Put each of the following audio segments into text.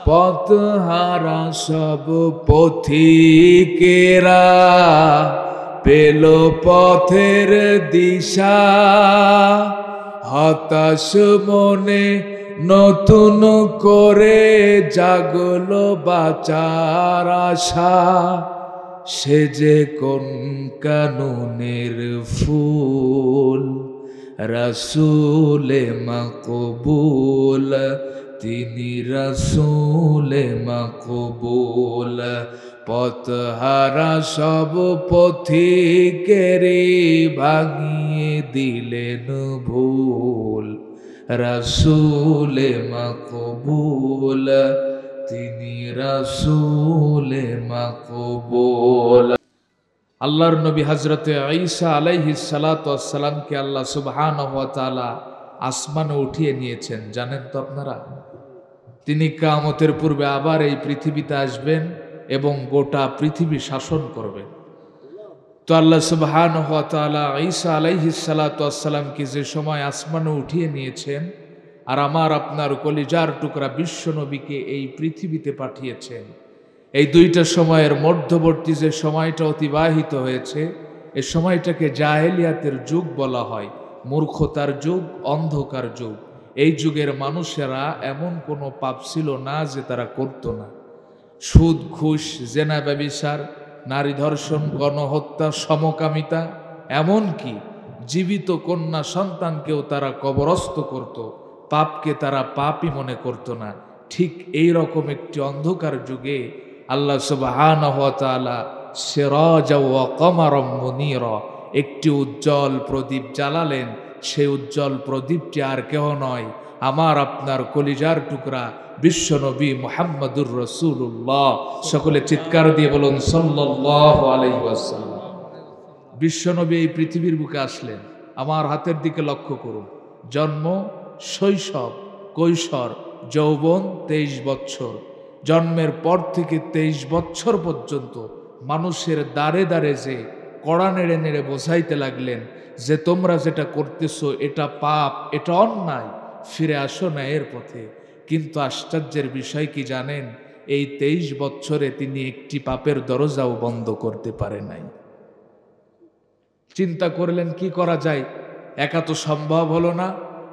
পথহারা সব পথিকেরা পেল পথের দিশা, হতাশ মনে নতুন করে জাগলো বাঁচার আশা। সে যে কোন কানুনের ফুল, রাসূলে মাকবুল, তিনি রাসূলে মাকবুল। পথহারা সব পথিকেরে ভাঙিয়ে দিলেন ভুল, রাসূলে মাকবুল, তিনি রাসূলে মাকবুল। আল্লাহর নবী হযরতে ঈসা আলাইহিস সালাতু ওয়াস সালামকে আল্লাহ সুবহানাহু ওয়া তাআলা আসমানে উঠিয়ে নিয়েছেন, জানেন তো আপনারা? তিনি কিয়ামতের পূর্বে আবার এই পৃথিবীতে আসবেন এবং গোটা পৃথিবী শাসন করবেন। তো আল্লাহ সুবহানাহু ওয়া তাআলা ঈসা আলাইহিস সালাতু ওয়াস সালামকে যে সময় আসমানে উঠিয়ে নিয়েছেন আর আমার আপনার কলিজার টুকরা বিশ্ব নবীকে এই পৃথিবীতে পাঠিয়েছেন, এই দুইটা সময়ের মধ্যবর্তী যে সময়টা অতিবাহিত হয়েছে, এই সময়টাকে জাহেলিয়াতের যুগ বলা হয়, মূর্খতার যুগ, অন্ধকার যুগ। এই যুগের মানুষেরা এমন কোনো পাপ ছিল না যে তারা করত না। সুদ, ঘুষ, জেনা, ব্যভিচার, নারী ধর্ষণ, গণহত্যা, সমকামিতা, এমনকি জীবিত কন্যা সন্তানকেও তারা কবরস্থ করত। পাপকে তারা পাপই মনে করত না। ঠিক এই রকম একটি অন্ধকার যুগে আল্লাহ সুবহানাহু ওয়া তাআলা সিরাজা ওয়া কমারাম মুনীরা, একটি উজ্জ্বল প্রদীপ জ্বালালেন। সেই উজ্জ্বল প্রদীপটি আর কেহ নয়, আমার আপনার কলিজার টুকরা বিশ্বনবী মুহাম্মদুর রাসূলুল্লাহ। সকলে চিৎকার দিয়ে বলুন সাল্লাল্লাহু আলাইহি ওয়াসাল্লাম। বিশ্বনবী এই পৃথিবীর বুকে আসলেন, আমার হাতের দিকে লক্ষ্য করুন। জন্ম, শৈশব, কৈশোর, যৌবন 23 বছর। জন্মের পর থেকে 23 বছর পর্যন্ত মানুষের দ্বারে দ্বারে যে কড়া নেড়ে নেড়ে বোঝাইতে লাগলেন যে তোমরা যেটা করতেছো এটা পাপ, এটা অন্যায়, ফিরে আসো ন্যায়ের পথে। কিন্তু আশ্চর্যের বিষয় কি জানেন? এই 23 বছরে তিনি একটি পাপের দরজাও বন্ধ করতে পারে নাই। চিন্তা করলেন কি করা যায়, একা তো সম্ভব হলো না।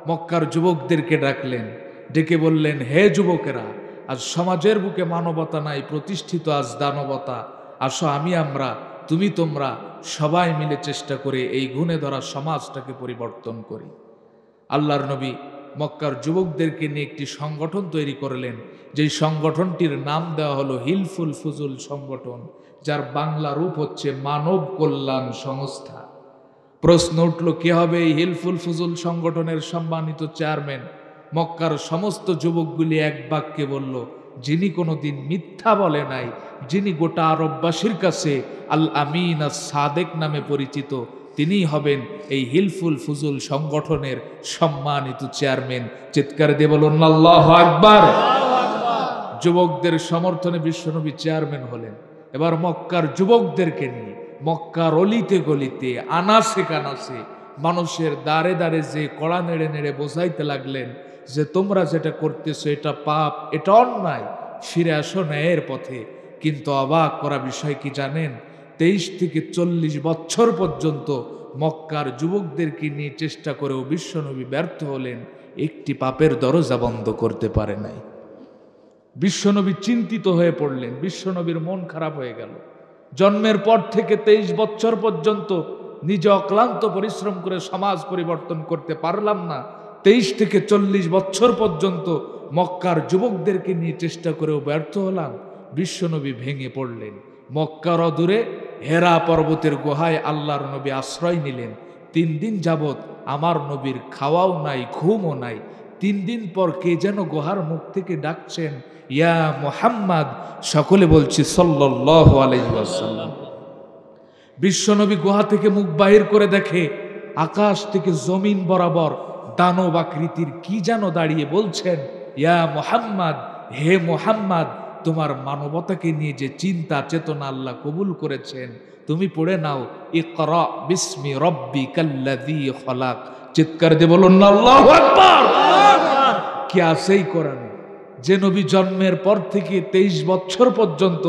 মক্কার যুবকদেরকে ডাকলেন, ডেকে বললেন, হে যুবকেরা, আজ সমাজের বুকে মানবতা নাই, প্রতিষ্ঠিত আজ দানবতা। আসো আমরা, তুমি তোমরা সবাই মিলে চেষ্টা করে এই গুণে ধরা সমাজটাকে পরিবর্তন করি। আল্লাহর নবী মক্কার যুবকদেরকে নিয়ে একটি সংগঠন তৈরি করলেন, যেই সংগঠনটির নাম দেওয়া হলো হিলফুল ফুজুল সংগঠন, যার বাংলা রূপ হচ্ছে মানব কল্যাণ সংস্থা। প্রশ্ন উঠল, কে হবে এই হিলফুল ফুজুল সংগঠনের সম্মানিত চেয়ারম্যান? মক্কার সমস্ত যুবকগুলি এক বাক্যে বলল, যিনি কোনোদিন মিথ্যা বলে নাই, যিনি গোটা আরববাসীর কাছে আল আমিন আস সাদেক নামে পরিচিত, তিনিই হবেন এই হিলফুল ফুজুল সংগঠনের সম্মানিত চেয়ারম্যান। চিৎকার দিয়ে বলুন আল্লাহু আকবার। যুবকদের সমর্থনে বিশ্বনবী চেয়ারম্যান হলেন। এবার মক্কার যুবকদেরকে নিয়ে মক্কার অলিতে গলিতে, আনাসে কানাসে, মানুষের দ্বারে দ্বারে যে কড়া নেড়ে নেড়ে বোঝাইতে লাগলেন যে তোমরা যেটা করতেছো এটা পাপ, এটা অন্যায়, ফিরে আসো ন্যায়ের পথে। কিন্তু অবাক করা বিষয় কি জানেন? 23 থেকে 40 বছর পর্যন্ত মক্কার যুবকদেরকে নিয়ে চেষ্টা করেও বিশ্বনবী ব্যর্থ হলেন, একটি পাপের দরজা বন্ধ করতে পারে নাই। বিশ্বনবী চিন্তিত হয়ে পড়লেন, বিশ্বনবীর মন খারাপ হয়ে গেল। জন্মের পর থেকে 23 বছর পর্যন্ত নিজে অক্লান্ত পরিশ্রম করে সমাজ পরিবর্তন করতে পারলাম না, 23 থেকে 40 বছর পর্যন্ত মক্কার যুবকদেরকে নিয়ে চেষ্টা করেও ব্যর্থ হলাম। বিশ্বনবী ভেঙে পড়লেন। মক্কার অদূরে হেরা পর্বতের গুহায় আল্লাহর নবী আশ্রয় নিলেন। 3 দিন যাবত আমার নবীর খাওয়াও নাই, ঘুমও নাই। 3 দিন পর কে যেন গুহার মুখ থেকে ডাকছেন, ইয়া মুহাম্মদ। সকলে বলছি সাল্লাল্লাহু আলাইহি ওয়াসাল্লাম। বিশ্বনবী গুহা থেকে মুখ বাহির করে দেখে আকাশ থেকে জমিন বরাবর দানব আকৃতির কি যেন দাঁড়িয়ে বলছেন, ইয়া মুহাম্মদ, হে মুহাম্মদ, তোমার মানবতাকে নিয়ে যে চিন্তা চেতনা আল্লাহ কবুল করেছেন, তুমি পড়ে নাও ইকরা বিসমি রাব্বিকাল্লাযী খলাক। চিৎকার দিয়ে বলুন আল্লাহু আকবার। কি আছে এই কোরআনে? যে নবী জন্মের পর থেকে 23 বছর পর্যন্ত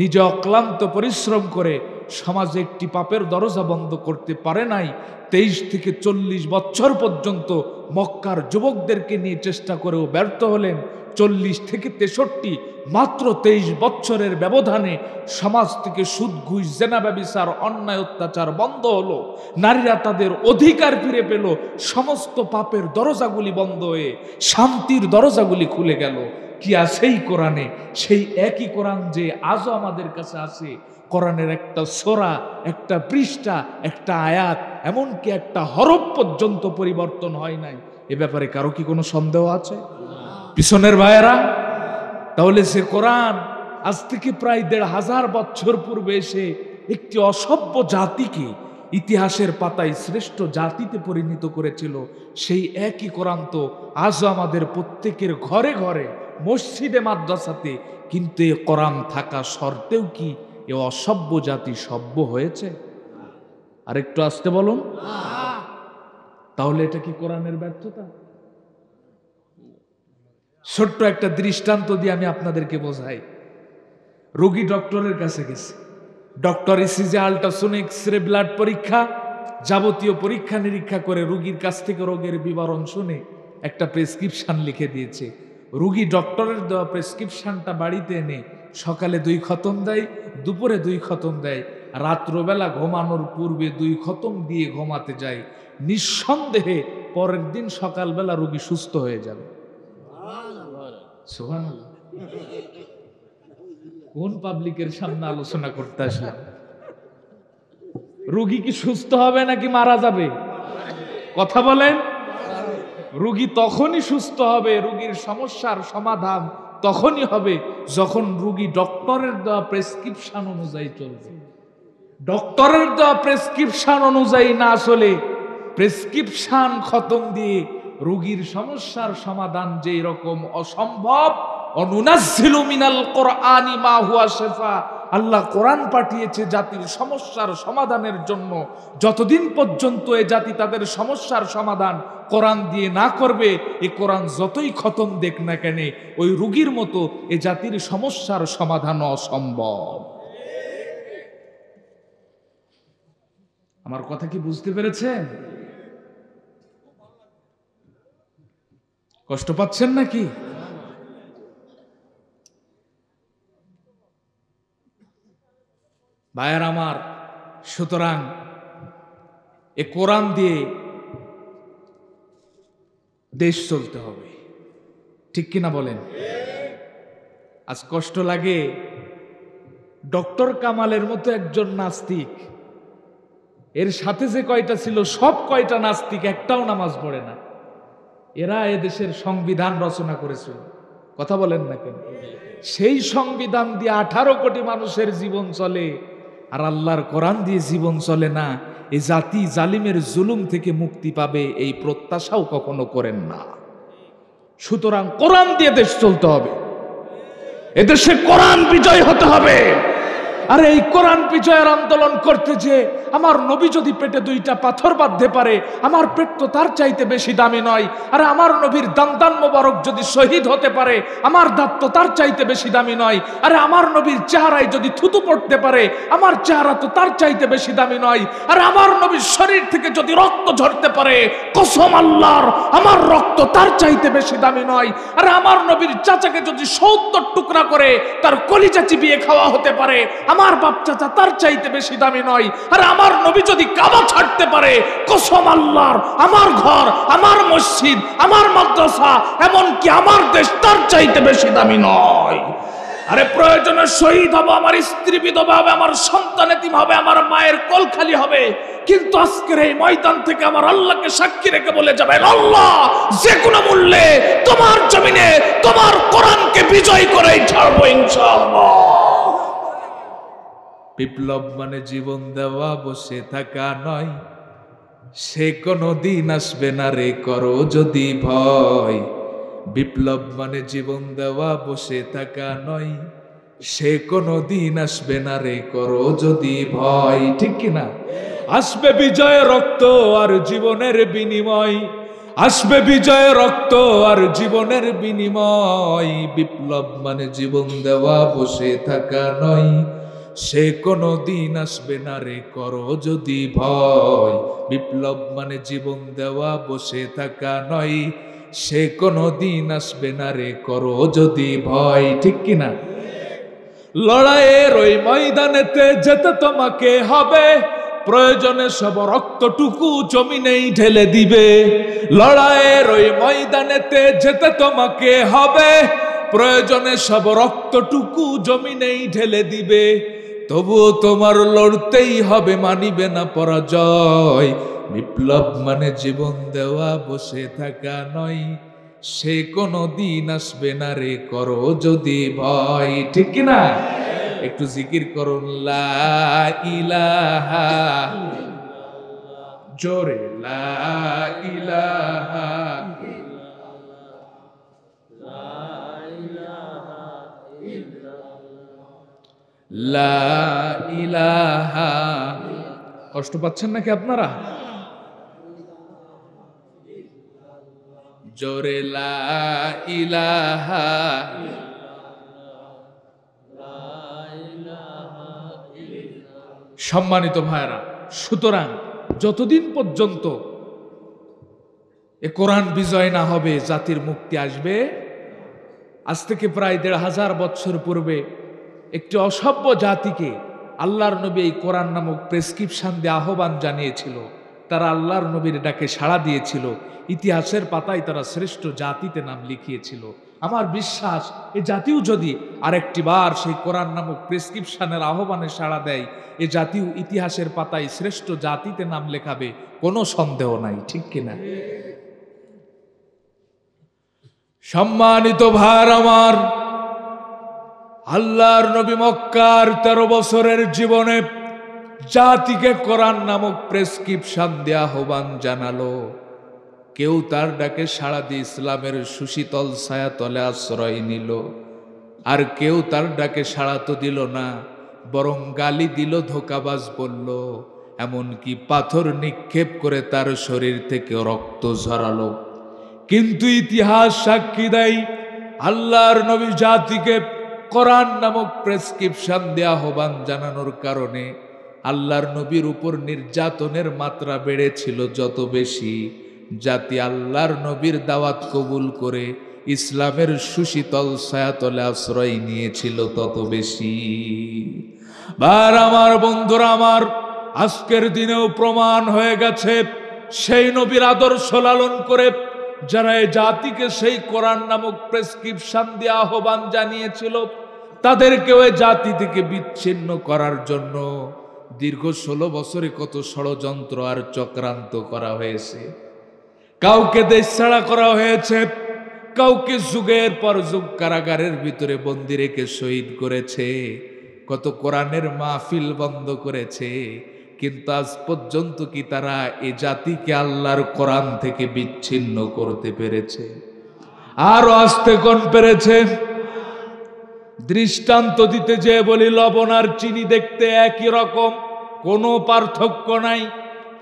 নিজে অক্লান্ত পরিশ্রম করে সমাজে একটি পাপের দরজা বন্ধ করতে পারে নাই, 23 থেকে 40 বছর পর্যন্ত মক্কার যুবকদেরকে নিয়ে চেষ্টা করেও ব্যর্থ হলেন। 40 থেকে 63, মাত্র 23 বছরের ব্যবধানে সমাজ থেকে সুদ, ঘুষ, জেনা, ব্যভিচার, অন্যায়, অত্যাচার বন্ধ হলো। নারীরা তাদের অধিকার ফিরে পেল। সমস্ত পাপের দরজাগুলি বন্ধ হয়ে শান্তির দরজাগুলি খুলে গেল। কি আছেই কোরআনে? সেই একই কোরআন যে আজও আমাদের কাছে আছে। কোরআনের একটা সূরা, একটা পৃষ্ঠা, একটা আয়াত, এমনকি একটা হরফ পর্যন্ত পরিবর্তন হয় নাই। এ ব্যাপারে কারো কি কোনো সন্দেহ আছে? পিছনের ভাইয়েরা, তাহলে সে কোরআন আজ থেকে প্রায় 1500 বছর পূর্বে এসে একটি অসভ্য জাতিকে ইতিহাসের পাতায় শ্রেষ্ঠ জাতিতে পরিণত করেছিল। সেই একই কোরআন তো আজও আমাদের প্রত্যেকের ঘরে ঘরে, মসজিদে, মাদ্রাসাতে। কিন্তু এ কোরআন থাকা সত্ত্বেও কি এ অসভ্য জাতি সভ্য হয়েছে? আর একটু আসতে বলুন। তাহলে এটা কি কোরআনের ব্যর্থতা? ছোট্ট একটা দৃষ্টান্ত দিয়ে আমি আপনাদেরকে বোঝাই। রোগী ডক্টরের কাছে গেছে। Doctor ECG, ultrasound, x ray, blood পরীক্ষা, যাবতীয় পরীক্ষা নিরীক্ষা করে রোগীর কাছ থেকে রোগের বিবরণ শুনে একটা প্রেসক্রিপশন লিখে দিয়েছে। রোগী ডক্টরের দেওয়া প্রেসক্রিপশনটা বাড়িতে এনে সকালে 2 খতম দেয়, দুপুরে 2 খতম দেয়, রাত্রবেলা ঘুমানোর পূর্বে 2 খতম দিয়ে ঘুমাতে যায়। নিঃসন্দেহে পরের দিন সকালবেলা রোগী সুস্থ হয়ে যাবে। সুবহানাল্লাহ। কোন পাবলিকের সামনে আলোচনা করতে আসলাম? রোগী কি সুস্থ হবে নাকি মারা যাবে? কথা বলেন। রোগী তখনই সুস্থ হবে, রোগীর সমস্যার সমাধান তখনই হবে যখন রোগী ডক্টরের দেওয়া প্রেসক্রিপশন অনুযায়ী চলবে। ডক্টরের দেওয়া প্রেসক্রিপশন অনুযায়ী না চলে প্রেসক্রিপশন খতম দিয়ে রোগীর সমস্যার সমাধান যেই রকম অসম্ভব, অনুনাজ্জিলু মিনাল কোরআনি মা হুয়া শিফা, আল্লাহ কোরআন পাঠিয়েছে জাতির সমস্যার সমাধানের জন্য। যতদিন পর্যন্ত এ জাতি তাদের সমস্যার সমাধান কোরআন দিয়ে না করবে, এ কোরআন যতই খতম দেখ না কেন, ওই রোগীর মতো এ জাতির সমস্যার সমাধান অসম্ভব। আমার কথা কি বুঝতে পেরেছেন? কষ্ট পাচ্ছেন নাকি? ভাইয়ার আমার, সুতরাং এ কোরআন দিয়ে দেশ চলতে হবে, ঠিক কিনা বলেন? আজ কষ্ট লাগে, ডক্টর কামালের মতো একজন নাস্তিক, এর সাথে যে কয়টা ছিল সব কয়টা নাস্তিক, একটাও নামাজ পড়ে না। এরা এদেশের সংবিধান রচনা করেছিল, কথা বলেন না কেন? সেই সংবিধান দিয়ে 18 কোটি মানুষের জীবন চলে, আর আল্লাহর কোরআন দিয়ে জীবন চলে না। এই জাতি জালিমের জুলুম থেকে মুক্তি পাবে এই প্রত্যাশাও কখনো করেন না। সুতরাং কোরআন দিয়ে দেশ চলতে হবে, এদেশে কোরআন বিজয় হতে হবে। আর এই কোরআন বিজয়ের আন্দোলন করতে যে আমার নবী যদি পেটে 2টা পাথর বাঁধতে পারে, আমার পেট তো তার চাইতে বেশি দামি নয়। আর আমার নবীর দান মোবারক যদি শহীদ হতে পারে, আমার দাঁত তো তার চাইতে বেশি দামি নয়। আরে আমার নবীর চেহারায় যদি থুতু পড়তে পারে, আমার চেহারা তো তার চাইতে বেশি দামি নয়। আর আমার নবীর শরীর থেকে যদি রক্ত ঝরতে পারে, কসম আল্লাহর, আমার রক্ত তার চাইতে বেশি দামি নয়। আর আমার নবীর চাচাকে যদি 70 টুকরা করে তার কলিজা চিবিয়ে খাওয়া হতে পারে, আমার বাপ চাচা তার চাইতে বেশি দামি নয়। আর আমার নবী যদি কাবা ছাড়তে পারে, কসম আল্লাহর, আমার ঘর, আমার মসজিদ, আমার মাদ্রাসা, এমনকি আমার দেশ তার চাইতে বেশি দামি নয়। আরে প্রয়োজনে শহীদ হব, আমার স্ত্রী বিধবা হবে, আমার সন্তান এতিম হবে, আমার মায়ের কোল খালি হবে, কিন্তু আজকের এই ময়দান থেকে আমার আল্লাহকে সাক্ষী রেখে বলে যাবেন, আল্লাহ যে কোনো মূল্যে তোমার জমিনে তোমার কোরআনকে বিজয় করেই ছাড়বো ইনশাআল্লাহ। বিপ্লব মানে জীবন দেওয়া, বসে থাকা নয়, সে কোনো দিন আসবে না রে করো যদি ভয়। বিপ্লব মানে জীবন দেওয়া, বসে থাকা নয়, সে কোনো দিন আসবে না রে করো যদি ভয়, ঠিক কিনা? আসবে বিজয় রক্ত আর জীবনের বিনিময়, আসবে বিজয় রক্ত আর জীবনের বিনিময়, বিপ্লব মানে জীবন দেওয়া বসে থাকা নয়, সে কোনো দিন আসবে না রে করো যদি ভয়। বিপ্লব মানে জীবন দেওয়া বসে থাকা নয়, সে কোনো দিন আসবে না রে করো যদি ভয়। ঠিক কিনা? লড়াইয়ের ওই ময়দানেতে যেতে তোমাকে হবে, প্রয়োজনে সব রক্তটুকু জমিনেই ঢেলে দিবে। লড়াইয়ের ওই ময়দানেতে যেতে তোমাকে হবে, প্রয়োজনে সব রক্তটুকু জমিনেই ঢেলে দিবে। তবুও তোমার লড়তেই হবে, মানিবে না পরাজয়। বিপ্লব মানে জীবন দেওয়া বসে থাকা নয়, সে কোনো দিন আসবে না রে করো যদি ভয়। ঠিক কিনা? একটু জিকির করুন লা ইলাহা, জোরে লা ইলাহা, লা ইলাহা। কষ্ট পাচ্ছেন নাকি আপনারা? জোরে লা ইলাহা। সম্মানিত ভাইরা, সুতরাং যতদিন পর্যন্ত এ কোরআন বিজয় না হবে জাতির মুক্তি আসবে। আজ থেকে প্রায় ১৫০০ বছর পূর্বে একটি অসভ্য জাতিকে আল্লাহর নবী এই কোরআন নামক প্রেসক্রিপশন দিয়ে আহ্বান জানিয়েছিল। তারা আল্লাহর নবীর ডাকে সাড়া দিয়েছিল, ইতিহাসের পাতায় তারা শ্রেষ্ঠ জাতিতে নাম লিখিয়েছিল। আমার বিশ্বাস এ জাতিও যদি আরেকটি বার সেই কোরআন নামক প্রেসক্রিপশনের আহ্বানে সাড়া দেয়, এ জাতিও ইতিহাসের পাতায় শ্রেষ্ঠ জাতিতে নাম লেখাবে, কোনো সন্দেহ নাই। ঠিক কিনা? সম্মানিত ভাইরা আমার, আল্লাহর নবী মক্কার 13 বছরের জীবনে জাতিকে কোরআন নামক প্রেসক্রিপশন দিয়ে আহ্বান জানালো। কেউ তার ডাকে সাড়া দিয়ে ইসলামের সুশীতল ছায়াতলে আশ্রয় নিল, আর কেউ তার ডাকে সাড়া তো দিল না, বরং গালি দিল, ধোঁকাবাজ বলল, এমনকি পাথর নিক্ষেপ করে তার শরীর থেকে রক্ত ঝরালো। কিন্তু ইতিহাস সাক্ষী দেয়, আল্লাহর নবী জাতিকে কোরআন নামক প্রেসক্রিপশন দিয়ে আহ্বান জানানোর কারণে আল্লাহর নবীর উপর নির্যাতনের মাত্রা বেড়েছিল যত বেশি, জাতি আল্লাহর নবীর দাওয়াত কবুল করে ইসলামের সুশীতল ছায়াতলে আশ্রয় নিয়েছিল তত বেশি। বার আমার বন্ধুরা আমার, আজকের দিনেও প্রমাণ হয়ে গেছে, সেই নবীর আদর্শ লালন করে যারা এই জাতিকে সেই কোরআন নামক প্রেসক্রিপশন দিয়ে আহ্বান জানিয়েছিল, তাদেরকেও এই জাতি থেকে বিচ্ছিন্ন করার জন্য দীর্ঘ 16 বছরে কত ষড়যন্ত্র আর চক্রান্ত করা হয়েছে। কাউকে দেশ ছাড়া করা হয়েছে, কাউকে যুগের পর যুগ কারাগারের ভিতরে বন্দি রেখে শহীদ করেছে, কত কোরআনের মাহফিল বন্ধ করেছে। কিন্তু আজ পর্যন্ত কি তারা এ জাতিকে আল্লাহর কোরআন থেকে বিচ্ছিন্ন করতে পেরেছে? আরো আসতে কোন পেরেছে? দৃষ্টান্ত দিতে যে বলি, লবণ আর চিনি দেখতে একই রকম, কোনো পার্থক্য নাই।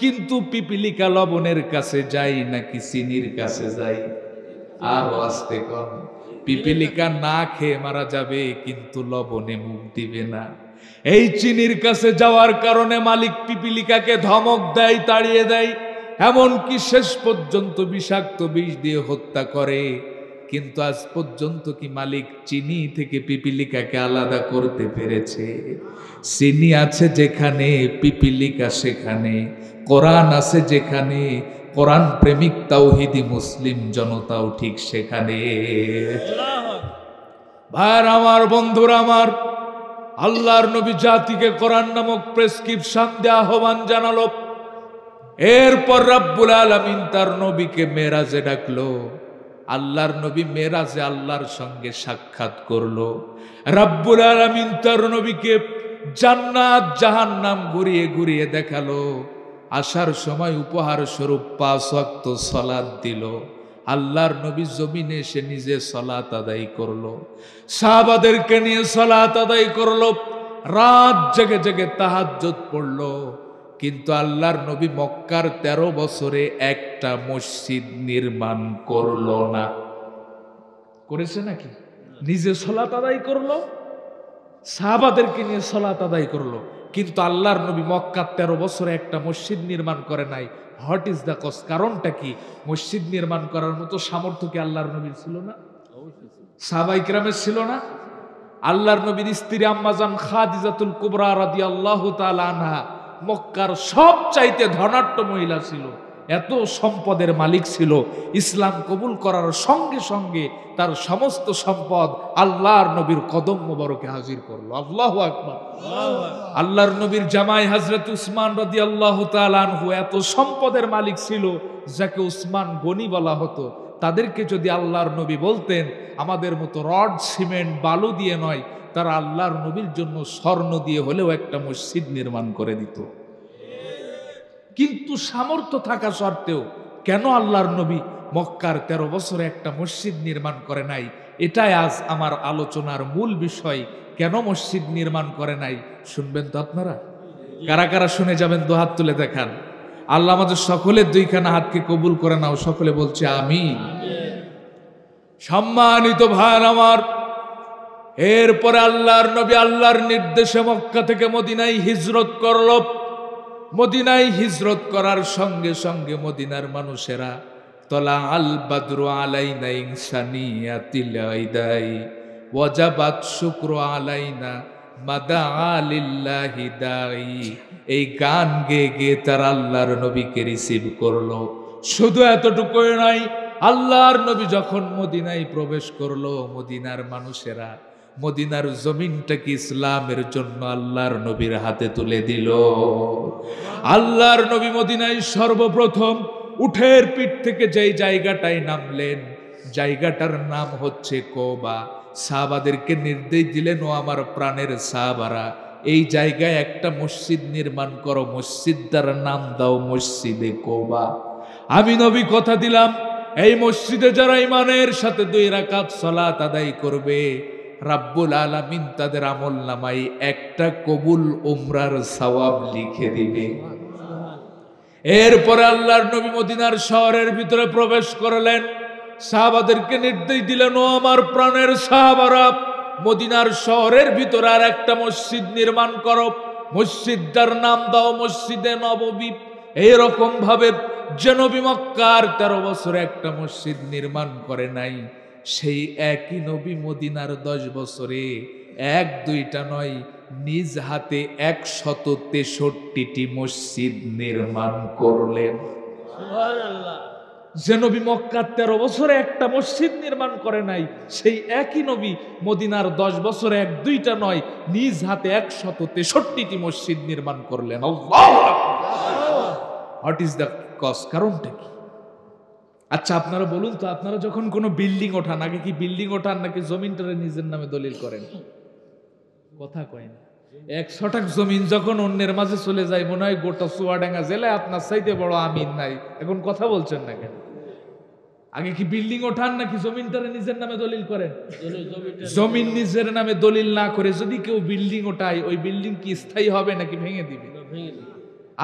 কিন্তু পিপিলিকা লবণের কাছে যাই নাকি চিনির কাছে যাই? আরো আসতে কোন। পিপিলিকা না খেয়ে মারা যাবে, কিন্তু লবণে মুখ দিবে না। এই চিনির কাছে যাওয়ার কারণে মালিক পিপিলিকাকে ধমক দেয়, তাড়িয়ে দেয়, এমনকি শেষ পর্যন্ত বিষাক্ত বিষ দিয়ে হত্যা করে। কিন্তু আজ পর্যন্ত কি মালিক চিনি থেকে পিপিলিকাকে আলাদা করতে পেরেছে? চিনি আছে যেখানে, পিপিলিকা সেখানে। কোরআন আছে যেখানে, কোরআন প্রেমিক তাওহীদি মুসলিম জনতাও ঠিক সেখানে। ভাইরা আমার, বন্ধুরা আমার, আল্লাহর নবী জাতিকে কোরআন নামক প্রেসক্রিপশন দিয়ে আহ্বান জানালো। এরপর রাব্বুল আলামিন তার নবীকে মেরাজে ডাকলো। আল্লাহর নবী মেরাজে আল্লাহর সঙ্গে সাক্ষাৎ করলো। রাব্বুল আলামিন তার নবীকে জান্নাত জাহান্নাম ঘুরিয়ে ঘুরিয়ে দেখালো। আসার সময় উপহার স্বরূপ 5 ওয়াক্ত সালাত দিল। আল্লাহর নবী জমিনে এসে নিজে সালাত আদায় করলো, সাহাবাদেরকে নিয়ে সালাত আদায় করলো, রাত জেগে জেগে তাহাজ্জুদ পড়লো। কিন্তু আল্লাহর নবী মক্কার 13 বছরে একটা মসজিদ নির্মাণ করলো না। করেছে নাকি? নিজে সালাত আদায় করলো, সাহাবাদেরকে নিয়ে সালাত আদায় করলো, কিন্তু আল্লাহর নবী মক্কার 13 বছরে একটা মসজিদ নির্মাণ করে নাই। What is the cause? কারণটা কি? মসজিদ নির্মাণ করার মতো সামর্থ্য কি আল্লাহর নবীর ছিল না? সাহাবায়ে কেরামের ছিল না? আল্লাহর নবীর স্ত্রী আম্মাজান খাদিজাতুল কুবরা রাদিয়াল্লাহু তাআলা আনহা মক্কার সবচাইতে ধনাঢ্য মহিলা ছিল, এত সম্পদের মালিক ছিল। ইসলাম কবুল করার সঙ্গে সঙ্গে তার সমস্ত সম্পদ আল্লাহর নবীর কদম মোবারকে হাজির করলো। আল্লাহু আকবার। আল্লাহর নবীর জামাই হযরত উসমান রাদিয়াল্লাহু তাআলা আনহু এত সম্পদের মালিক ছিল, যাকে উসমান গনি বলা হতো। তাদেরকে যদি আল্লাহর নবী বলতেন আমাদের মতো রড সিমেন্ট বালু দিয়ে নয়, তারা আল্লাহর নবীর জন্য স্বর্ণ দিয়ে হলেও একটা মসজিদ নির্মাণ করে দিত। কিন্তু সামর্থ্য থাকা সত্ত্বেও কেন আল্লাহর নবী মক্কার 13 বছরে একটা মসজিদ নির্মাণ করে নাই? এটাই আজ আমার আলোচনার মূল বিষয়। কেন মসজিদ নির্মাণ করে নাই শুনবেন তো আপনারা? কারা কারা শুনে যাবেন দুহাত তুলে দেখান। আল্লাহ আমাদের সকলের দুইখানা হাতকে কবুল করে নাও। সকলে বলছে আমিন। সম্মানিত ভাই আমার, এরপরে আল্লাহর নবী আল্লাহর নির্দেশে মক্কা থেকে মদিনায় হিজরত করল। মদিনায় হিজরত করার সঙ্গে সঙ্গে মদিনার মানুষেরা তলা আল বাদরু আলাইনা ইনসানিয়াতিল আইদাই ওয়াজাবাত শুকরু আলাইনা মাদা লিল্লাহি দাই, এই গান গেয়ে গেয়ে তারা আল্লাহর নবীকে রিসিভ করলো। শুধু এতটুকুই নয়, আল্লাহর নবী যখন মদিনায় প্রবেশ করলো, মদিনার মানুষেরা মদিনার জমিনটাকে ইসলামের জন্য আল্লাহর নবীর হাতে তুলে দিল। আল্লাহর নবী মদিনায় সর্বপ্রথম উটের পিঠ থেকে যেই জায়গাটায় নামলেন, জায়গাটার নাম হচ্ছে কোবা। সাহাবাদেরকে নির্দেশ দিলেন, ও আমার প্রাণের সাহাবারা, এই জায়গায় একটা মসজিদ নির্মাণ করো, মসজিদটার নাম দাও মসজিদে কোবা। আমি নবী কথা দিলাম, এই মসজিদে যারা ইমানের সাথে 2 রাকাত সালাত আদায় করবে, রাব্বুল আলামিন তাদের আমল নামায় একটা কবুল উমরার সওয়াব লিখে দিবে। এরপরে আল্লাহর নবী মদিনার শহরের ভিতরে প্রবেশ করলেন, সাহাবাদেরকে নির্দেশ দিলেন, ও আমার প্রাণের সাহাবারা, মদিনার শহরের ভিতরে আর একটা মসজিদ নির্মাণ করো, মসজিদটার নাম দাও মসজিদে নববী। এইরকম ভাবে যে নবী মক্কার 13 বছরে একটা মসজিদ নির্মাণ করে নাই, সেই একই নবী মদিনার 10 বছরে 1-2টা নয়, নিজ হাতে 163টি মসজিদ নির্মাণ করলেন। সুবহানাল্লাহ। যে নবী মক্কার 13 বছরে একটা মসজিদ নির্মাণ করে নাই, সেই একই নবী মদিনার 10 বছরে 1-2টা নয়, নিজ হাতে 163টি মসজিদ নির্মাণ করলেন। আল্লাহু আকবার। What is the cause? কারণটা কি? আচ্ছা আপনারা বলুন তো, আপনারা যখন কোনো বিল্ডিং ওঠান, আগে কি বিল্ডিং ওঠান নাকি জমিনটারে নিজের নামে দলিল করেন? কথা কয় না। 1 শতাংশ জমিন যখন অন্যের মাঝে চলে যায়, মনে হয় গোটা চুয়াডাঙ্গা জেলায় আপনার চাইতে বড় আমিন নাই। এখন কথা বলছেন না কেন? আগে কি বিল্ডিং ওঠান নাকি জমিনটারে নিজের নামে দলিল করেন? জমিন নিজের নামে দলিল না করে যদি কেউ বিল্ডিং ওঠায়, ওই বিল্ডিং কি স্থায়ী হবে নাকি ভেঙে দিবে?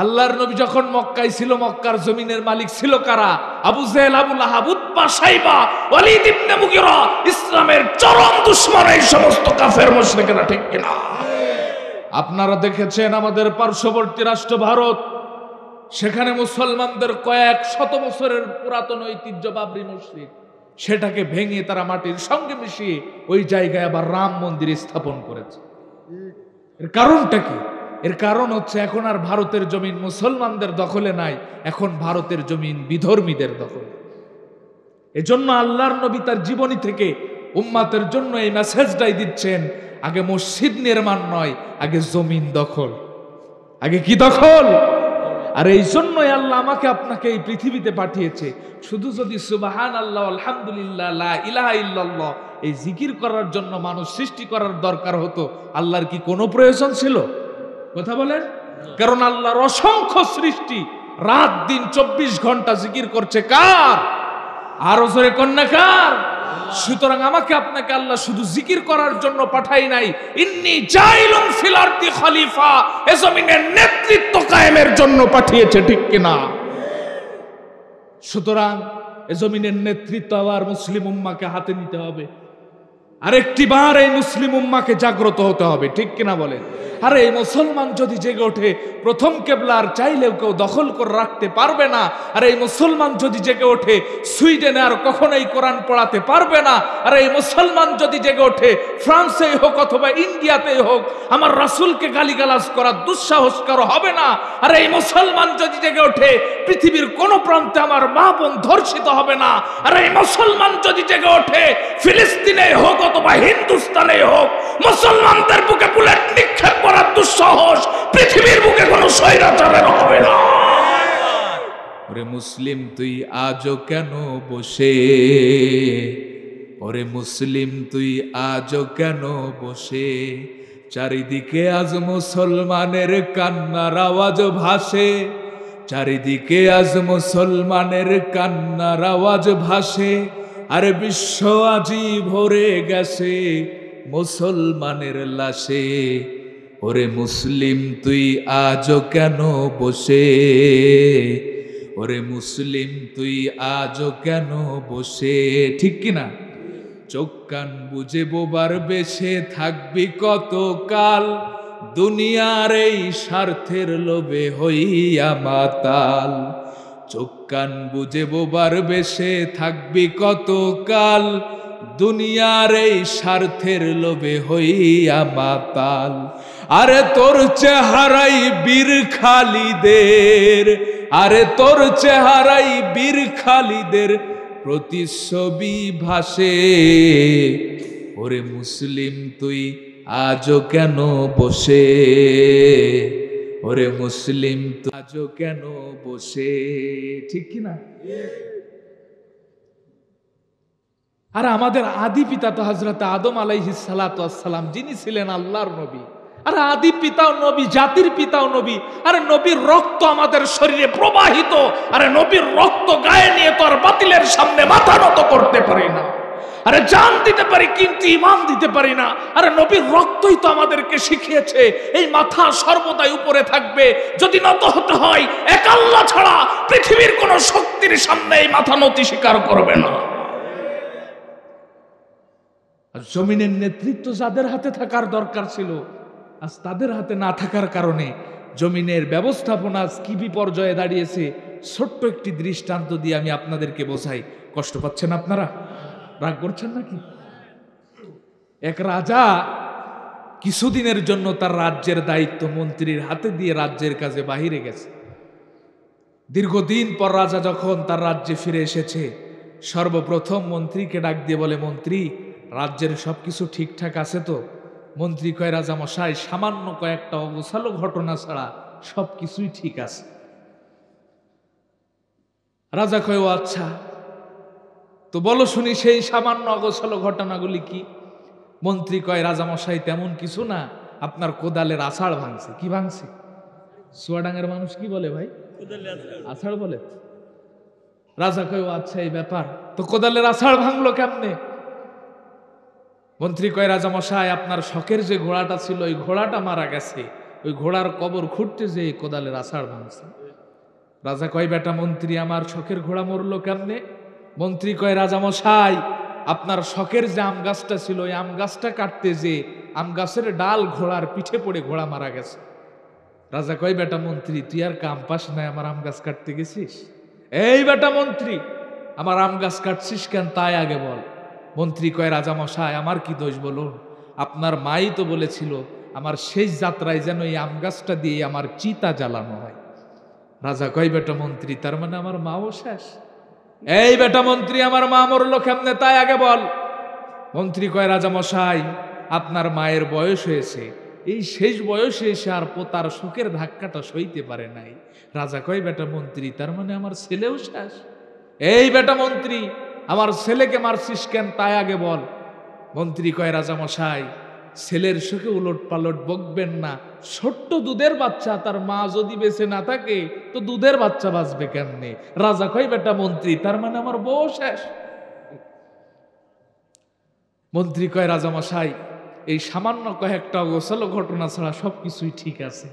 আল্লাহর নবী যখন মক্কায় ছিল, মক্কার জমিনের মালিক ছিল কারা? আবু জেহেল, আবু লাহাব, উতবা, শাইবা, ওয়ালিদ ইবনে মুগীরা, ইসলামের চরম দুশমন এই সমস্ত কাফের মুশরিকরা, ঠিক কিনা? আপনারা দেখেছেন আমাদের পার্শ্ববর্তী রাষ্ট্র ভারত, সেখানে মুসলমানদের কয়েক শত বছরের পুরাতন ঐতিহ্য বাবরি মসজিদ, সেটাকে ভেঙে তারা মাটির সঙ্গে মিশিয়ে ওই জায়গায় আবার রাম মন্দির স্থাপন করেছে। এর কারণটা কি? এর কারণ হচ্ছে এখন আর ভারতের জমিন মুসলমানদের দখলে নাই, এখন ভারতের জমিন বিধর্মীদের দখলে। এজন্য আল্লাহর নবী তার জীবনী থেকে উম্মাতের জন্য এই মেসেজটাই দিচ্ছেন, আগে মসজিদ নির্মাণ নয়, আগে জমিন দখল। আগে কি দখল? আর এই জন্যই আল্লাহ আমাকে আপনাকে এই পৃথিবীতে পাঠিয়েছে। শুধু যদি সুবহানাল্লাহ, আলহামদুলিল্লাহ, লা ইলাহা ইল্লাল্লাহ এই জিকির করার জন্য মানুষ সৃষ্টি করার দরকার হতো, আল্লাহর কি কোনো প্রয়োজন ছিল? কথা বলেন। কারণ আল্লাহর অসংখ্য সৃষ্টি রাত দিন 24 ঘন্টা জিকির করছে কার? আরো জোরে কন্যা কার? সুতরাং আমাকে আপনাকে আল্লাহ শুধু জিকির করার জন্য পাঠাই নাই, ইন্নী জাইলুন ফিল আরদি খলিফা, এ জমিনের নেতৃত্ব কায়েমের জন্য পাঠিয়েছে, ঠিক কিনা? সুতরাং এ জমিনের নেতৃত্ব আবার মুসলিম উম্মাহকে হাতে নিতে হবে, আরেকটি বার এই মুসলিম উম্মাহকে জাগ্রত হতে হবে, ঠিক কিনা বলেন? আরে এই মুসলমান যদি জেগে ওঠে, প্রথম কেবলার চাইলেও কেউ দখল করে রাখতে পারবে না। আর এই মুসলমান যদি জেগে ওঠে, সুইডেনে আর কখনোই কোরআন পড়াতে পারবে না। আর এই মুসলমান যদি জেগে ওঠে, ফ্রান্সেই হোক অথবা ইন্ডিয়াতেই হোক, আমার রাসূলকে গালিগালাজ করার দুঃসাহস কারো হবে না। আর এই মুসলমান যদি জেগে ওঠে, পৃথিবীর কোন প্রান্তে আমার মা বোন ধর্ষিত হবে না। আর এই মুসলমান যদি জেগে ওঠে, ফিলিস্তিনে হোক অথবা হিন্দুস্তানে হোক, মুসলমানদের বুকে বুলেট নিক্ষেপ করার দুঃসাহস পৃথিবীর বুকে কোনো স্বৈরাচারের হবে না। ওরে মুসলিম তুই আজও কেন বসে, ওরে মুসলিম তুই আজও কেন বসে, চারিদিকে আজ মুসলমানের কান্নার আওয়াজ ভাসে, চারিদিকে আজ মুসলমানের কান্নার আওয়াজ ভাসে। আর বিশ্ব আজি ভরে গেছে মুসলমানের লাশে, ওরে মুসলিম তুই আজও কেন বসে, ওরে মুসলিম তুই আজও কেন বসে, ঠিক কিনা? চোখ কান বুঝে বোবার বেশে থাকবি কতকাল, দুনিয়ার এই স্বার্থের লোভে হইয়া মাতাল। চোখ কান বুঝে বোবার বেশে থাকবি কতকাল, দুনিয়ার এই স্বার্থের লোভে হইয়া মাতাল। আরে তোর চেহারাই বীর খালিদের, আরে তোর চেহারাই বীর খালিদের প্রতিচ্ছবি ভাসে, ওরে মুসলিম তুই আজও কেন বসে, ওরে মুসলিম তুই আজও কেন বসে, ঠিক কিনা? আর আমাদের আদি পিতা তো হযরত আদম আলাইহিস সালাতু ওয়াস সালাম, যিনি ছিলেন আল্লাহর নবী। আর আদি পিতাও নবী, জাতির পিতাও নবী। আর নবীর রক্ত আমাদের শরীরে প্রবাহিত। আর নবীর রক্ত গায়ে নিয়ে তো আর বাতিলের সামনে মাথা নত করতে পারি না। আরে জান দিতে পারি কিন্তু ঈমান দিতে পারি না। আরে নবীর রক্তই তো আমাদেরকে শিখিয়েছে এই মাথা সর্বদাই উপরে থাকবে, যদি নত হতে হয় এক আল্লাহ ছাড়া পৃথিবীর কোন শক্তির সামনে এই মাথা নতি স্বীকার করবে না। আর জমিনের নেতৃত্ব যাদের হাতে থাকার দরকার ছিল, আজ তাদের হাতে না থাকার কারণে জমিনের ব্যবস্থাপনা কি বিপর্যয়ে দাঁড়িয়েছে। ছোট্ট একটি দৃষ্টান্ত দিয়ে আমি আপনাদেরকে বোঝাই। কষ্ট পাচ্ছেন আপনারা? রাগ করছেন নাকি? এক রাজা কিছুদিনের জন্য তার রাজ্যের দায়িত্ব মন্ত্রীর হাতে দিয়ে রাজ্যের কাজে বাহিরে গেছে। দীর্ঘদিন পর রাজা যখন তার রাজ্যে ফিরে এসেছে, সর্বপ্রথম মন্ত্রীকে ডাক দিয়ে বলে, মন্ত্রী, রাজ্যের সবকিছু ঠিকঠাক আছে তো? মন্ত্রী কয়, রাজা মশাই, সামান্য কয়েকটা অগোছালো ঘটনা ছাড়া সবকিছুই ঠিক আছে। রাজা কয়, ও আচ্ছা, তো বলো শুনি সেই সামান্য অগোছালো ঘটনাগুলি কি? মন্ত্রী কয়, রাজা মশাই, তেমন কিছু না, আপনার কোদালের আষাঢ় ভাঙছে। কি ভাঙছে? চুয়াডাঙ্গার মানুষ কি বলে ভাই? আষাঢ় বলে। রাজা কয়, ও আচ্ছা, এই ব্যাপার, তো কোদালের আষাঢ় ভাঙলো কেমনে? মন্ত্রী কয়, রাজা মশাই, আপনার শখের যে ঘোড়াটা ছিল ওই ঘোড়াটা মারা গেছে, ওই ঘোড়ার কবর খুঁড়তে যে কোদালের আষাঢ় ভাঙছে। রাজা কয়, বেটা মন্ত্রী, আমার শখের ঘোড়া মরলো কেমনে? মন্ত্রী কয়, রাজা মশাই, আপনার শখের যে আম গাছটা ছিল ওই আম গাছটা কাটতে যে আম গাছের ডাল ঘোড়ার পিঠে পড়ে ঘোড়া মারা গেছে। রাজা কয়, বেটা মন্ত্রী, তুই আর কাম পাস নাই, আমার আম গাছ কাটতে গেছিস? এই বেটা মন্ত্রী, আমার আম গাছ কাটছিস কেন তাই আগে বল। মন্ত্রী কয়, রাজা মশাই, আমার কি দোষ বলুন? আপনার মাই তো বলেছিল আমার শেষ যাত্রায় যেন এই আম গাছটা দিয়ে আমার চিতা জ্বালানো হয়। রাজা কয়, বেটা মন্ত্রী, তার মানে আমার মাও শেষ? এই বেটা মন্ত্রী, আমার মা মরলো কেমনে তাই আগে বল। মন্ত্রী কয়, রাজা মশাই, আপনার মায়ের বয়স হয়েছে, এই শেষ বয়সে এসে আর পোতার শোকের ধাক্কাটা সইতে পারে নাই। রাজা কয়, বেটা মন্ত্রী, তার মানে আমার ছেলেও শেষ? এই বেটা মন্ত্রী, আমার ছেলেকে মারছিস কেন তাই আগে বল। মন্ত্রী কয়, রাজা মশাই, ছেলের শোকে উলট পালট বকবেন না, ছোট্ট দুধের বাচ্চা, তার মা যদি বেঁচে না থাকে তো দুধের বাচ্চা বাঁচবে কেমনে? রাজা কয়, বেটা মন্ত্রী, তার মানে আমার বউ শেষ? মন্ত্রী কয়, রাজামশাই, এই সামান্য কয়েকটা গোছালো ঘটনা ছাড়া সবকিছুই ঠিক আছে।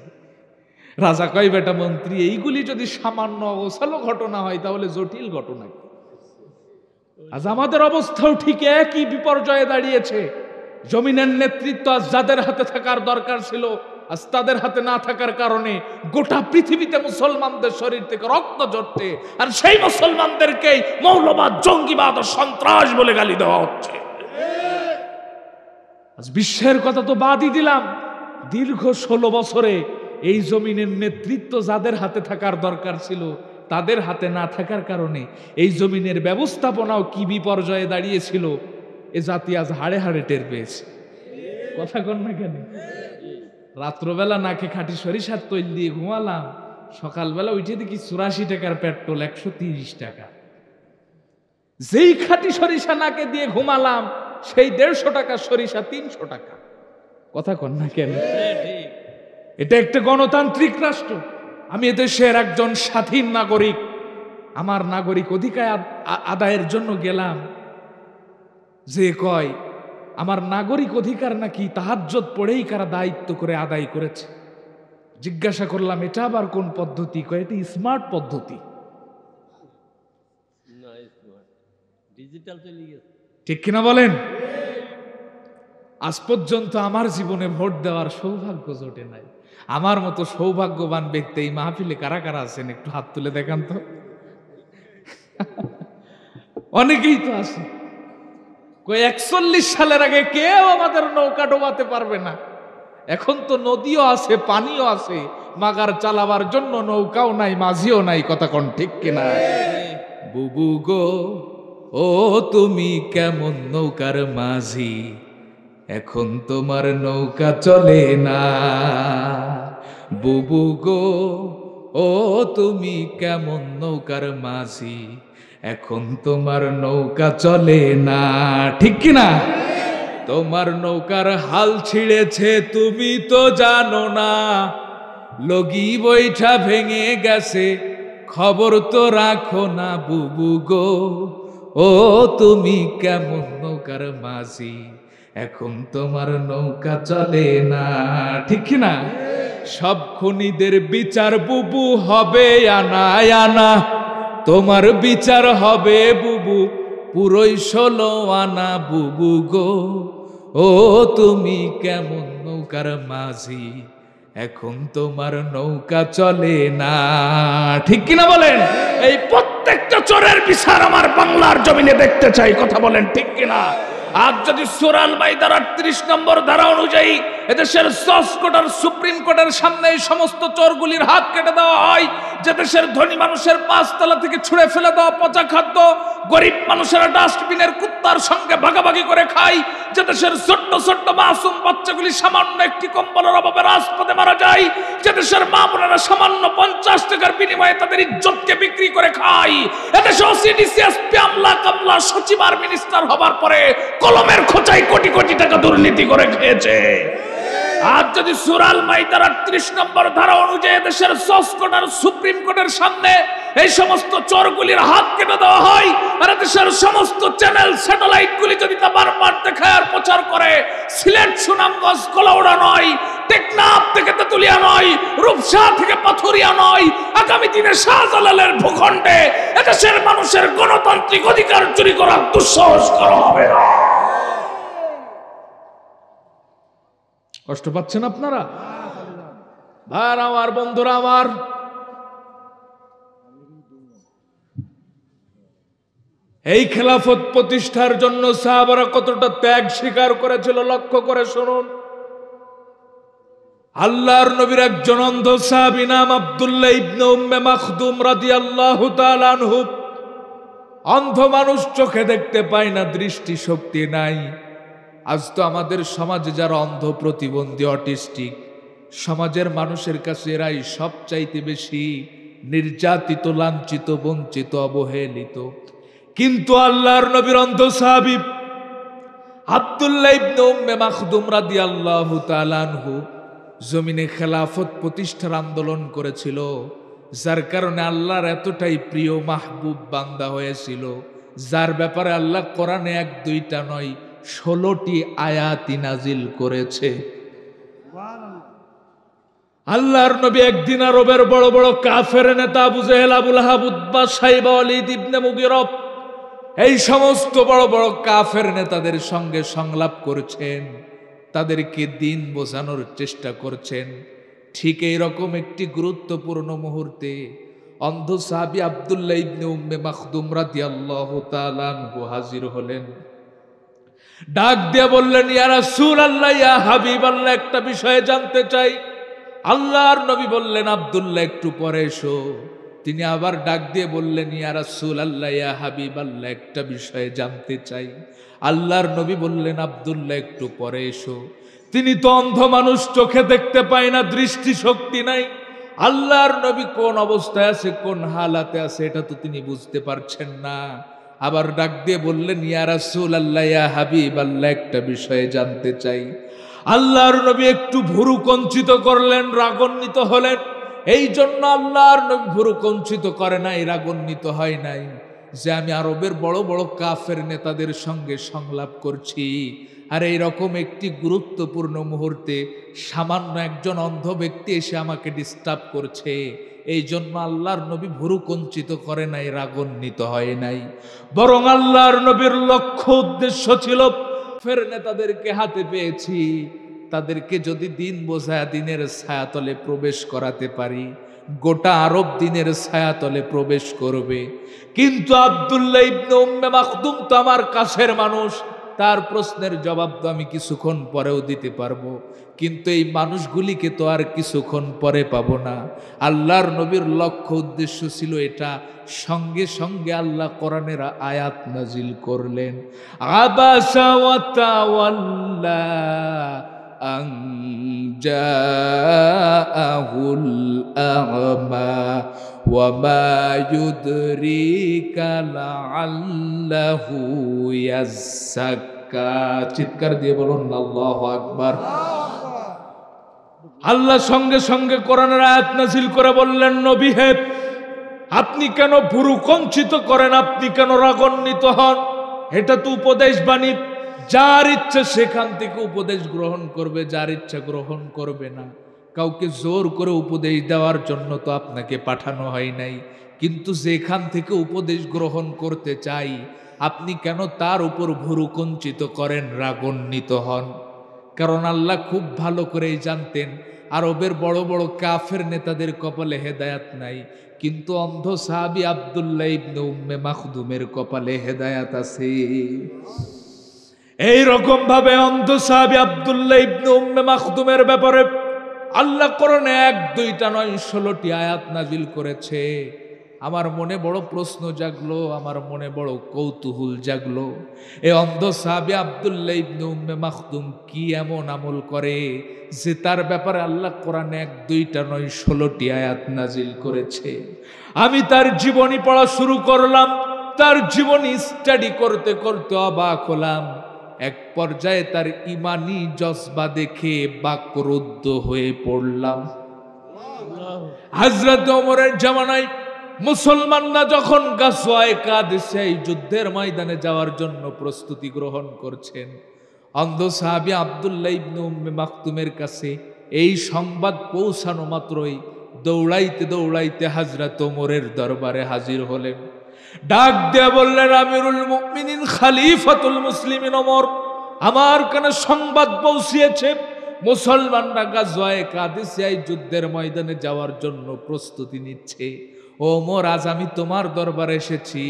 রাজা কয়, বেটা মন্ত্রী, এইগুলি যদি সামান্য গোছালো ঘটনা হয় তাহলে জটিল ঘটনা কি? আজ আমাদের অবস্থাও ঠিক একই বিপর্যয়ে দাঁড়িয়েছে। জমিনের নেতৃত্ব আজ যাদের হাতে থাকার দরকার ছিল, আজ তাদের হাতে না থাকার কারণে গোটা পৃথিবীতে মুসলমানদের শরীর থেকে রক্ত ঝরছে, আর সেই মুসলমানদেরকেই মৌলবাদ, জঙ্গিবাদ ও সন্ত্রাস বলে গালি দেওয়া হচ্ছে। আজ বিশ্বের কথা তো বাদই দিলাম, দীর্ঘ 16 বছরে এই জমিনের নেতৃত্ব যাদের হাতে থাকার দরকার ছিল তাদের হাতে না থাকার কারণে এই জমিনের ব্যবস্থাপনাও কি বিপর্যয়ে দাঁড়িয়েছিল, এ জাতি আজ হাড়ে হাড়ে টের পেয়েছে। কথা কন না কেন? রাত্রবেলা নাকে খাঁটি সরিষার তৈল দিয়ে ঘুমালাম, সকালবেলা উঠে দেখি 84 টাকার পেট্রোল 130 টাকা। যেই খাঁটি সরিষা নাকে দিয়ে ঘুমালাম সেই 150 টাকা সরিষা 300 টাকা। কথা কন না কেন? এটা একটা গণতান্ত্রিক রাষ্ট্র, আমি এদেশের একজন স্বাধীন নাগরিক, আমার নাগরিক অধিকার আদায়ের জন্য গেলাম। যে কয় আমার নাগরিক অধিকার নাকি তাহাজ্জুদ পড়েই কারা দায়িত্ব করে আদায় করেছে। জিজ্ঞাসা করলাম, এটা আবার কোন পদ্ধতি? কয়, এটি স্মার্ট পদ্ধতি। ঠিক কিনা বলেন? আজ পর্যন্ত আমার জীবনে ভোট দেওয়ার সৌভাগ্য জোটে নাই। আমার মতো সৌভাগ্যবান ব্যক্তি এই মাহফিলে কারা কারা আছেন? একটু হাত তুলে দেখান তো। অনেকেই তো আছে। কই 41 সালের আগে কেউ আমাদের নৌকা ডোবাতে পারবে না। এখন তো নদীও আছে, পানিও আছে, মাগার চালাবার জন্য নৌকাও নাই, মাঝিও নাই। কথা কোন ঠিক কিনা? বুবু গো, ও তুমি কেমন নৌকার মাঝি, এখন তোমার নৌকা চলে না। বুবু গো, ও তুমি কেমন নৌকার মাঝি, এখন তোমার নৌকা চলে না। ঠিক কিনা? তোমার নৌকার হাল ছিঁড়েছে তুমি তো জানো না, লগি বৈঠা ভেঙে গেছে খবর তো রাখো না। বুবু গো, ও তুমি কেমন নৌকার মাঝি, এখন তোমার নৌকা চলে না। ঠিক কিনা? সব খুনিদের বিচার বুবু হবে আনা আনা, তোমার বিচার হবে বুবু পুরোই 16 আনা। বুবু গো, ও তুমি কেমন নৌকার মাঝি, এখন তোমার নৌকা চলে না। ঠিক কিনা বলেন? এই প্রত্যেকটা চোরের বিচার আমার বাংলার জমিনে দেখতে চাই। কথা বলেন ঠিক কিনা? আজ যদি সূরা আল মাইদার 38 নম্বর ধারা অনুযায়ী এদেশের জজ কোর্ট আর সুপ্রিম কোর্টের সামনে এই সমস্ত চোরগুলির হাত কেটে দেওয়া হয়, যে দেশের ধনী মানুষের 5 তলা থেকে ছুঁড়ে ফেলে দেওয়া পচা খাদ্য গরিব মানুষেরা ডাস্টবিনের কুত্তার সঙ্গে ভাগাভাগি করে খায়, যে দেশের ছোট্ট ছোট্ট মাসুম বাচ্চাগুলি সামান্য একটি কম্বলের অভাবে রাজপথে মারা যায়, যে দেশের মা বোনেরা সামান্য 50 টাকার বিনিময়ে তাদের ইজ্জতকে বিক্রি করে খায়, এদেশে ওসিডিসি এসপি আমলা কামলা সচিব আর মিনিস্টার হবার পরে কলমের খোঁচায় কোটি কোটি টাকা দুর্নীতি করে খেয়েছে। আজ যদি সূরা আল মাইদার 38 নম্বর ধারা অনুযায়ী দেশের জজ কোর্ট আর সুপ্রিম কোর্টের সামনে এই সমস্ত চোরগুলির হাত কেটে দেওয়া হয়, আর দেশের সমস্ত চ্যানেল স্যাটেলাইট গুলি যদি তা বারবার দেখায় আর প্রচার করে, সিলেট সুনামগঞ্জ কলাউড়া নয়, টেকনাফ থেকে তেতুলিয়া নয়, রূপসা থেকে পাথুরিয়া নয়, আগামী দিনে শাহজালালের ভূখণ্ডে এদেশের মানুষের গণতান্ত্রিক অধিকার চুরি করার দুঃসাহস করা হবে না। কষ্ট পাচ্ছেন আপনারা? ভাইরা আমার, বন্ধুরা আমার, এই খেলাফত প্রতিষ্ঠার জন্য সাহাবারা কতটা ত্যাগ স্বীকার করেছিল লক্ষ্য করে শুনুন। আল্লাহর নবীর একজন অন্ধ সাহাবী নাম আব্দুল্লাহ ইবনে উম্মে মাখদুম রাদিয়াল্লাহু তাআলা আনহু। অন্ধ মানুষ, চোখে দেখতে পায় না, দৃষ্টি শক্তি নাই। আজ তো আমাদের সমাজে যারা অন্ধ, প্রতিবন্ধী, অটিস্টিক, সমাজের মানুষের কাছে এরাই সবচাইতে বেশি নির্যাতিত, লাঞ্ছিত, বঞ্চিত, অবহেলিত। কিন্তু আল্লাহর নবীর অন্ধ সাহাবী আব্দুল্লাহ ইবনে উম্মে মাখদুম রাদিয়াল্লাহু তাআলা আনহু জমিনে খেলাফত প্রতিষ্ঠার আন্দোলন করেছিল, যার কারণে আল্লাহর এতটাই প্রিয় মাহবুব বান্দা হয়েছিল, যার ব্যাপারে আল্লাহ কোরআনে 1-2টা নয় 16টি আয়াতি নাজিল করেছে। আল্লাহর নবী একদিন আরবের বড় বড় কাফের নেতা আবু জেহেল, আবুল আহাব, উতবা, শাইবা, ওয়ালিদ ইবনে মুগীরা, এই সমস্ত বড় বড় কাফের নেতাদের সঙ্গে সংলাপ করছেন, তাদেরকে দিন বোঝানোর চেষ্টা করছেন। ঠিক এই রকম একটি গুরুত্বপূর্ণ মুহূর্তে অন্ধ সাহাবী আব্দুল্লাহ ইবনে উম্মে মাখদুম রাদিয়াল্লাহু তাআলা আনহু হাজির হলেন। ডাক দিয়ে বললেন, ইয়া রাসূলুল্লাহ, ইয়া হাবিবাল্লাহ, একটা বিষয়ে জানতে চাই। আল্লাহর নবী বললেন, আব্দুল্লাহ একটু পরে এসো। তিনি আবার ডাক দিয়ে বললেন, ইয়া রাসূলুল্লাহ, ইয়া হাবিবাল্লাহ, একটা বিষয়ে জানতে চাই। আল্লাহর নবী বললেন, আব্দুল্লাহ একটু পরে এসো। তিনি তো অন্ধ মানুষ, চোখে দেখতে পায় না, দৃষ্টি শক্তি নাই। আল্লাহর নবী কোন অবস্থায় আছে, কোন হালাতে আছে, এটা তো তিনি বুঝতে পারছেন না। আবার ডাক দিয়ে বললেন, ইয়া রাসূলুল্লাহ, ইয়া হাবিবাল্লাহ, একটা বিষয়ে জানতে চাই। আল্লাহর নবী একটু ভুরু কঞ্চিত করলেন, রাগান্বিত হলেন। এই জন্য আল্লাহর নবী ভুরু কঞ্চিত করে নাই, রাগান্বিত হয় নাই যে আমি আরবের বড় বড় কাফের নেতাদের সঙ্গে সংলাপ করছি, আর এই রকম একটি গুরুত্বপূর্ণ মুহূর্তে সামান্য একজন অন্ধ ব্যক্তি এসে আমাকে ডিস্টার্ব করছে। এই জন্য আল্লাহর নবী ভুরু কঞ্চিত করে নাই, রাগান্বিত হয় নাই। বরং আল্লাহর নবীর লক্ষ্য উদ্দেশ্য ছিল, ফের নেতাদেরকে হাতে পেয়েছি, তাদেরকে যদি দিন বোঝায় দিনের ছায়াতলে প্রবেশ করাতে পারি, গোটা আরব দিনের ছায়াতলে প্রবেশ করবে। কিন্তু আব্দুল্লাহ ইবনে উম্মে মাখদুম তো আমার কাছের মানুষ, তার প্রশ্নের জবাব তো আমি কিছুক্ষণ পরেও দিতে পারবো, কিন্তু এই মানুষগুলিকে তো আর কিছুক্ষণ পরে পাবো না। আল্লাহর নবীর লক্ষ্য উদ্দেশ্য ছিল এটা। সঙ্গে সঙ্গে আল্লাহ কোরআনের আয়াত নাজিল করলেন, আবাসা ওয়া তাওয়াল্লা আন জাআহুল আ'মা ওয়া মা ইউদরিকা লাআল্লাহু ইয়াযাক্কা। চিৎকার দিয়ে বলুন আল্লাহু আকবার। আল্লাহ সঙ্গে সঙ্গে কোরআনের আয়াত নাজিল করে বললেন, নবী হে, আপনি কেন ভুরু কঞ্চিত করেন, আপনি কেন রাগান্বিত হন? এটা তো উপদেশ বাণী, যার ইচ্ছা সেখান থেকে উপদেশ গ্রহণ করবে, যার ইচ্ছা গ্রহণ করবে না। কাউকে জোর করে উপদেশ দেওয়ার জন্য তো আপনাকে পাঠানো হয় নাই, কিন্তু যেখান থেকে উপদেশ গ্রহণ করতে চাই, আপনি কেন তার উপর ভুরু কঞ্চিত করেন, রাগান্বিত হন? কারণ আল্লাহ খুব ভালো করেই জানতেন আরবের বড় বড় কাফের নেতাদের কপালে হেদায়াত নাই, কিন্তু অন্ধ সাহাবী আব্দুল্লাহ ইবনে উম্মে মাখদুমের কপালে হেদায়াত আছে। এই রকম ভাবে অন্ধ সাহাবী আব্দুল্লাহ ইবনে উম্মে মাখদুমের ব্যাপারে আল্লাহ কোরআনে 1 2টা নয় 16টি আয়াত নাজিল করেছে। আমার মনে বড় প্রশ্ন জাগলো, আমার মনে বড় কৌতূহল জাগলো, এই অন্ধ সাহাবী আব্দুল্লাহ ইবনে উম্মে মাখদুম কি এমন আমল করে যে তার ব্যাপারে আল্লাহ কোরআনে 1 2টা নয় 16টি আয়াত নাজিল করেছে। আমি তার জীবনী পড়া শুরু করলাম, তার জীবনী স্টাডি করতে করতে অবাক হলাম। এক পর্যায়ে তার ইমানি জজবা দেখে বাকরুদ্ধ হয়ে পড়লাম। হযরত ওমরের জামানায় মুসলমানরা যখন গাজওয়ায়ে কাদেসিয়া যুদ্ধের ময়দানে যাওয়ার জন্য প্রস্তুতি গ্রহণ করছেন, অন্ধ সাহাবী আব্দুল্লাহ ইবনে উম্মে মাকতুমের কাছে এই সংবাদ পৌঁছানো মাত্রই দৌড়াইতে দৌড়াইতে হযরত ওমরের দরবারে হাজির হলেন। ডাক দিয়ে বললেন, আমিরুল মুমিনিন খলিফাতুল মুসলিমিন ওমর, আমার কানে সংবাদ পৌঁছিয়েছে মুসলমানরা গাজওয়ায়ে কাদেসিয়া যুদ্ধের ময়দানে যাওয়ার জন্য প্রস্তুতি নিচ্ছে। ওমর, আজ আমি তোমার দরবারে এসেছি,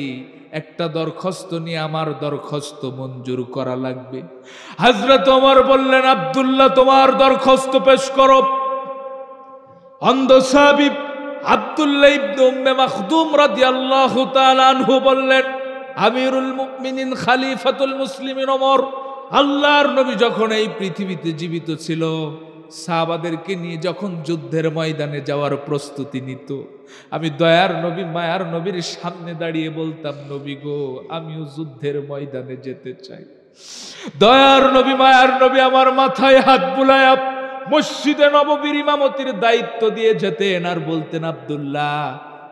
একটা দরখাস্ত নিয়ে, আমার দরখাস্ত মঞ্জুর করা লাগবে। হযরত ওমর বললেন, আব্দুল্লাহ, তোমার দরখাস্ত পেশ করো। অন্ধ সাহাবী আব্দুল্লাহ ইবনে উম্মে মাখদুম রাদিয়াল্লাহু তাআলা আনহু বললেন, আমিরুল মুমিনিন খলিফাতুল মুসলিমিন ওমর, আল্লাহর নবী যখন এই পৃথিবীতে জীবিত ছিল, সাহাবাদেরকে নিয়ে যখন যুদ্ধের ময়দানে যাওয়ার প্রস্তুতি নিত, আমি দয়ার নবী মায়ার নবীর সামনে দাঁড়িয়ে বলতাম, নবী গো, আমিও যুদ্ধের ময়দানে যেতে চাই। দয়ার নবী মায়ার নবী আমার মাথায় হাত বুলায়া মসজিদে নববীর ইমামতির দায়িত্ব দিয়ে যেতেন আর বলতেন, আব্দুল্লাহ,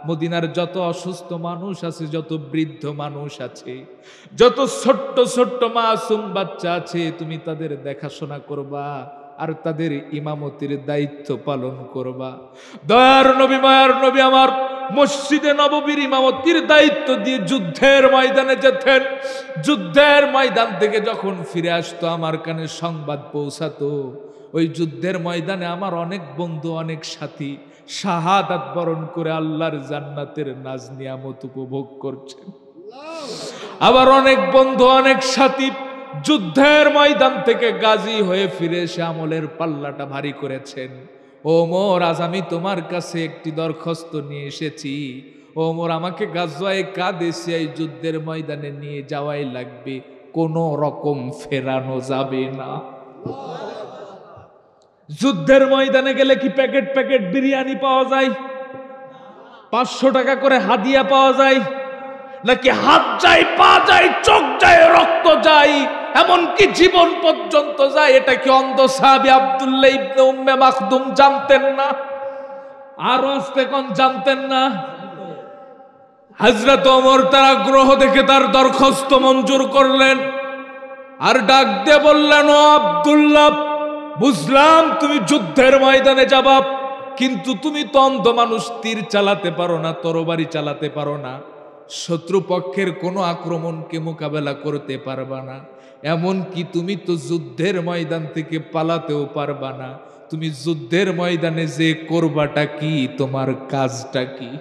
মদিনার যত অসুস্থ মানুষ আছে, যত বৃদ্ধ মানুষ আছে, যত ছোট্ট ছোট্ট মাসুম বাচ্চা আছে, তুমি তাদের দেখাশোনা করবা আর তাদের ইমামতির দায়িত্ব পালন করবা। দয়ার নবী মায়ার নবী আমার মসজিদে নববীর ইমামতির দায়িত্ব দিয়ে যুদ্ধের ময়দানে যেতেন। যুদ্ধের ময়দান থেকে যখন ফিরে আসতো আমার কানে সংবাদ পৌঁছাতো, ওই যুদ্ধের ময়দানে আমার অনেক বন্ধু, অনেক সাথী শাহাদাত বরণ করে আল্লাহর জান্নাতের নাজ নিয়ামত উপভোগ করছেন। আবার অনেক বন্ধু, অনেক সাথী যুদ্ধের ময়দান থেকে গাজী হয়ে ফিরে এসে আমলের পাল্লাটা ভারী করেছেন। ওমর, আজ আমি তোমার কাছে একটি দরখাস্ত নিয়ে এসেছি। ওমর, আমাকে গাজওয়ায়ে কাদেসিয়ায় যুদ্ধের ময়দানে নিয়ে যাওয়াই লাগবে, কোনো রকম ফেরানো যাবে না। যুদ্ধের ময়দানে গেলে কি প্যাকেট প্যাকেট বিরিয়ানি পাওয়া যায়? 500 টাকা করে হাদিয়া পাওয়া যায়? নাকি হাত যায়, পা যায়, চোখ যায়, রক্ত যায়, এমনকি জীবন পর্যন্ত যায়? এটা কি অন্ধ সাহাবী আব্দুল্লাহ ইবনে উম্মে মাকদুম জানতেন না? আর আস্তে কোন জানতেন না? হযরত ওমর তার আগ্রহ দেখে তার দরখাস্ত মঞ্জুর করলেন আর ডাক দিয়ে বললেন, ও আব্দুল্লাহ, বুঝলাম তুমি যুদ্ধের ময়দানে যাবা, কিন্তু তুমি তো অন্ধ মানুষ, তীর চালাতে পারো না, তরবারি চালাতে পারো না, শত্রুপক্ষের কোনো আক্রমণকে মোকাবেলা করতে পারবা না, এমনকি তুমি তো যুদ্ধের ময়দান থেকে পালাতেও পারবা না। তুমি যুদ্ধের ময়দানে যে করবাটা কি, তোমার কাজটা কি?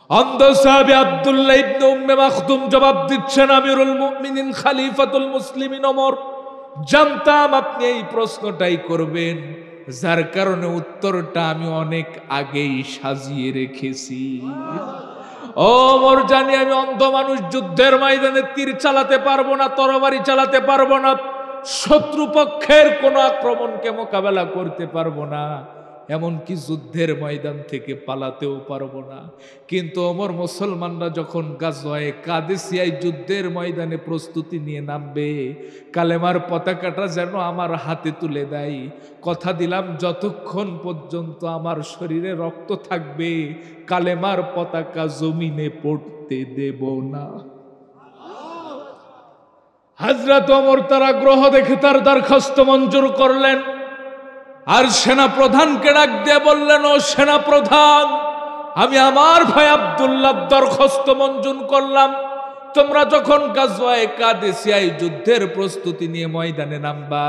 অন্ধ সাহাবী আব্দুল্লাহ ইবনে উম্মে মাকদুম জবাব দিচ্ছেন, আমিরুল মুমিনিন খলিফাতুল মুসলিমিন ওমর, জানতাম আপনি এই প্রশ্নটাই করবেন, যার কারণে উত্তরটা আমি অনেক আগেই সাজিয়ে রেখেছি। ওমর, জানি আমি অন্ধ মানুষ, যুদ্ধের ময়দানে তীর চালাতে পারবো না, তরবারি চালাতে পারবো না, শত্রুপক্ষের কোনো আক্রমণকে মোকাবেলা করতে পারবো না, এমনকি যুদ্ধের ময়দান থেকে পালাতেও পারবো না। কিন্তু ওমর, মুসলমানরা যখন গাজওয়ায়ে কাদেসিয়ায় যুদ্ধের ময়দানে প্রস্তুতি নিয়ে নামবে, কালেমার পতাকাটা যেন আমার হাতে তুলে দেয়। কথা দিলাম, যতক্ষণ পর্যন্ত আমার শরীরে রক্ত থাকবে, কালেমার পতাকা জমিনে পড়তে দেব না। হযরত ওমর তার আগ্রহ দেখে তার দরখাস্ত মঞ্জুর করলেন আর সেনা প্রধানকে ডাক দিয়ে বললেন, ও সেনা প্রধান, আমি আমার ভাই আব্দুল্লাহর দরখাস্ত মঞ্জুর করলাম, তোমরা যখন গাজওয়ায়ে কাদেসিয়ায় যুদ্ধের প্রস্তুতি নিয়ে ময়দানে নামবা,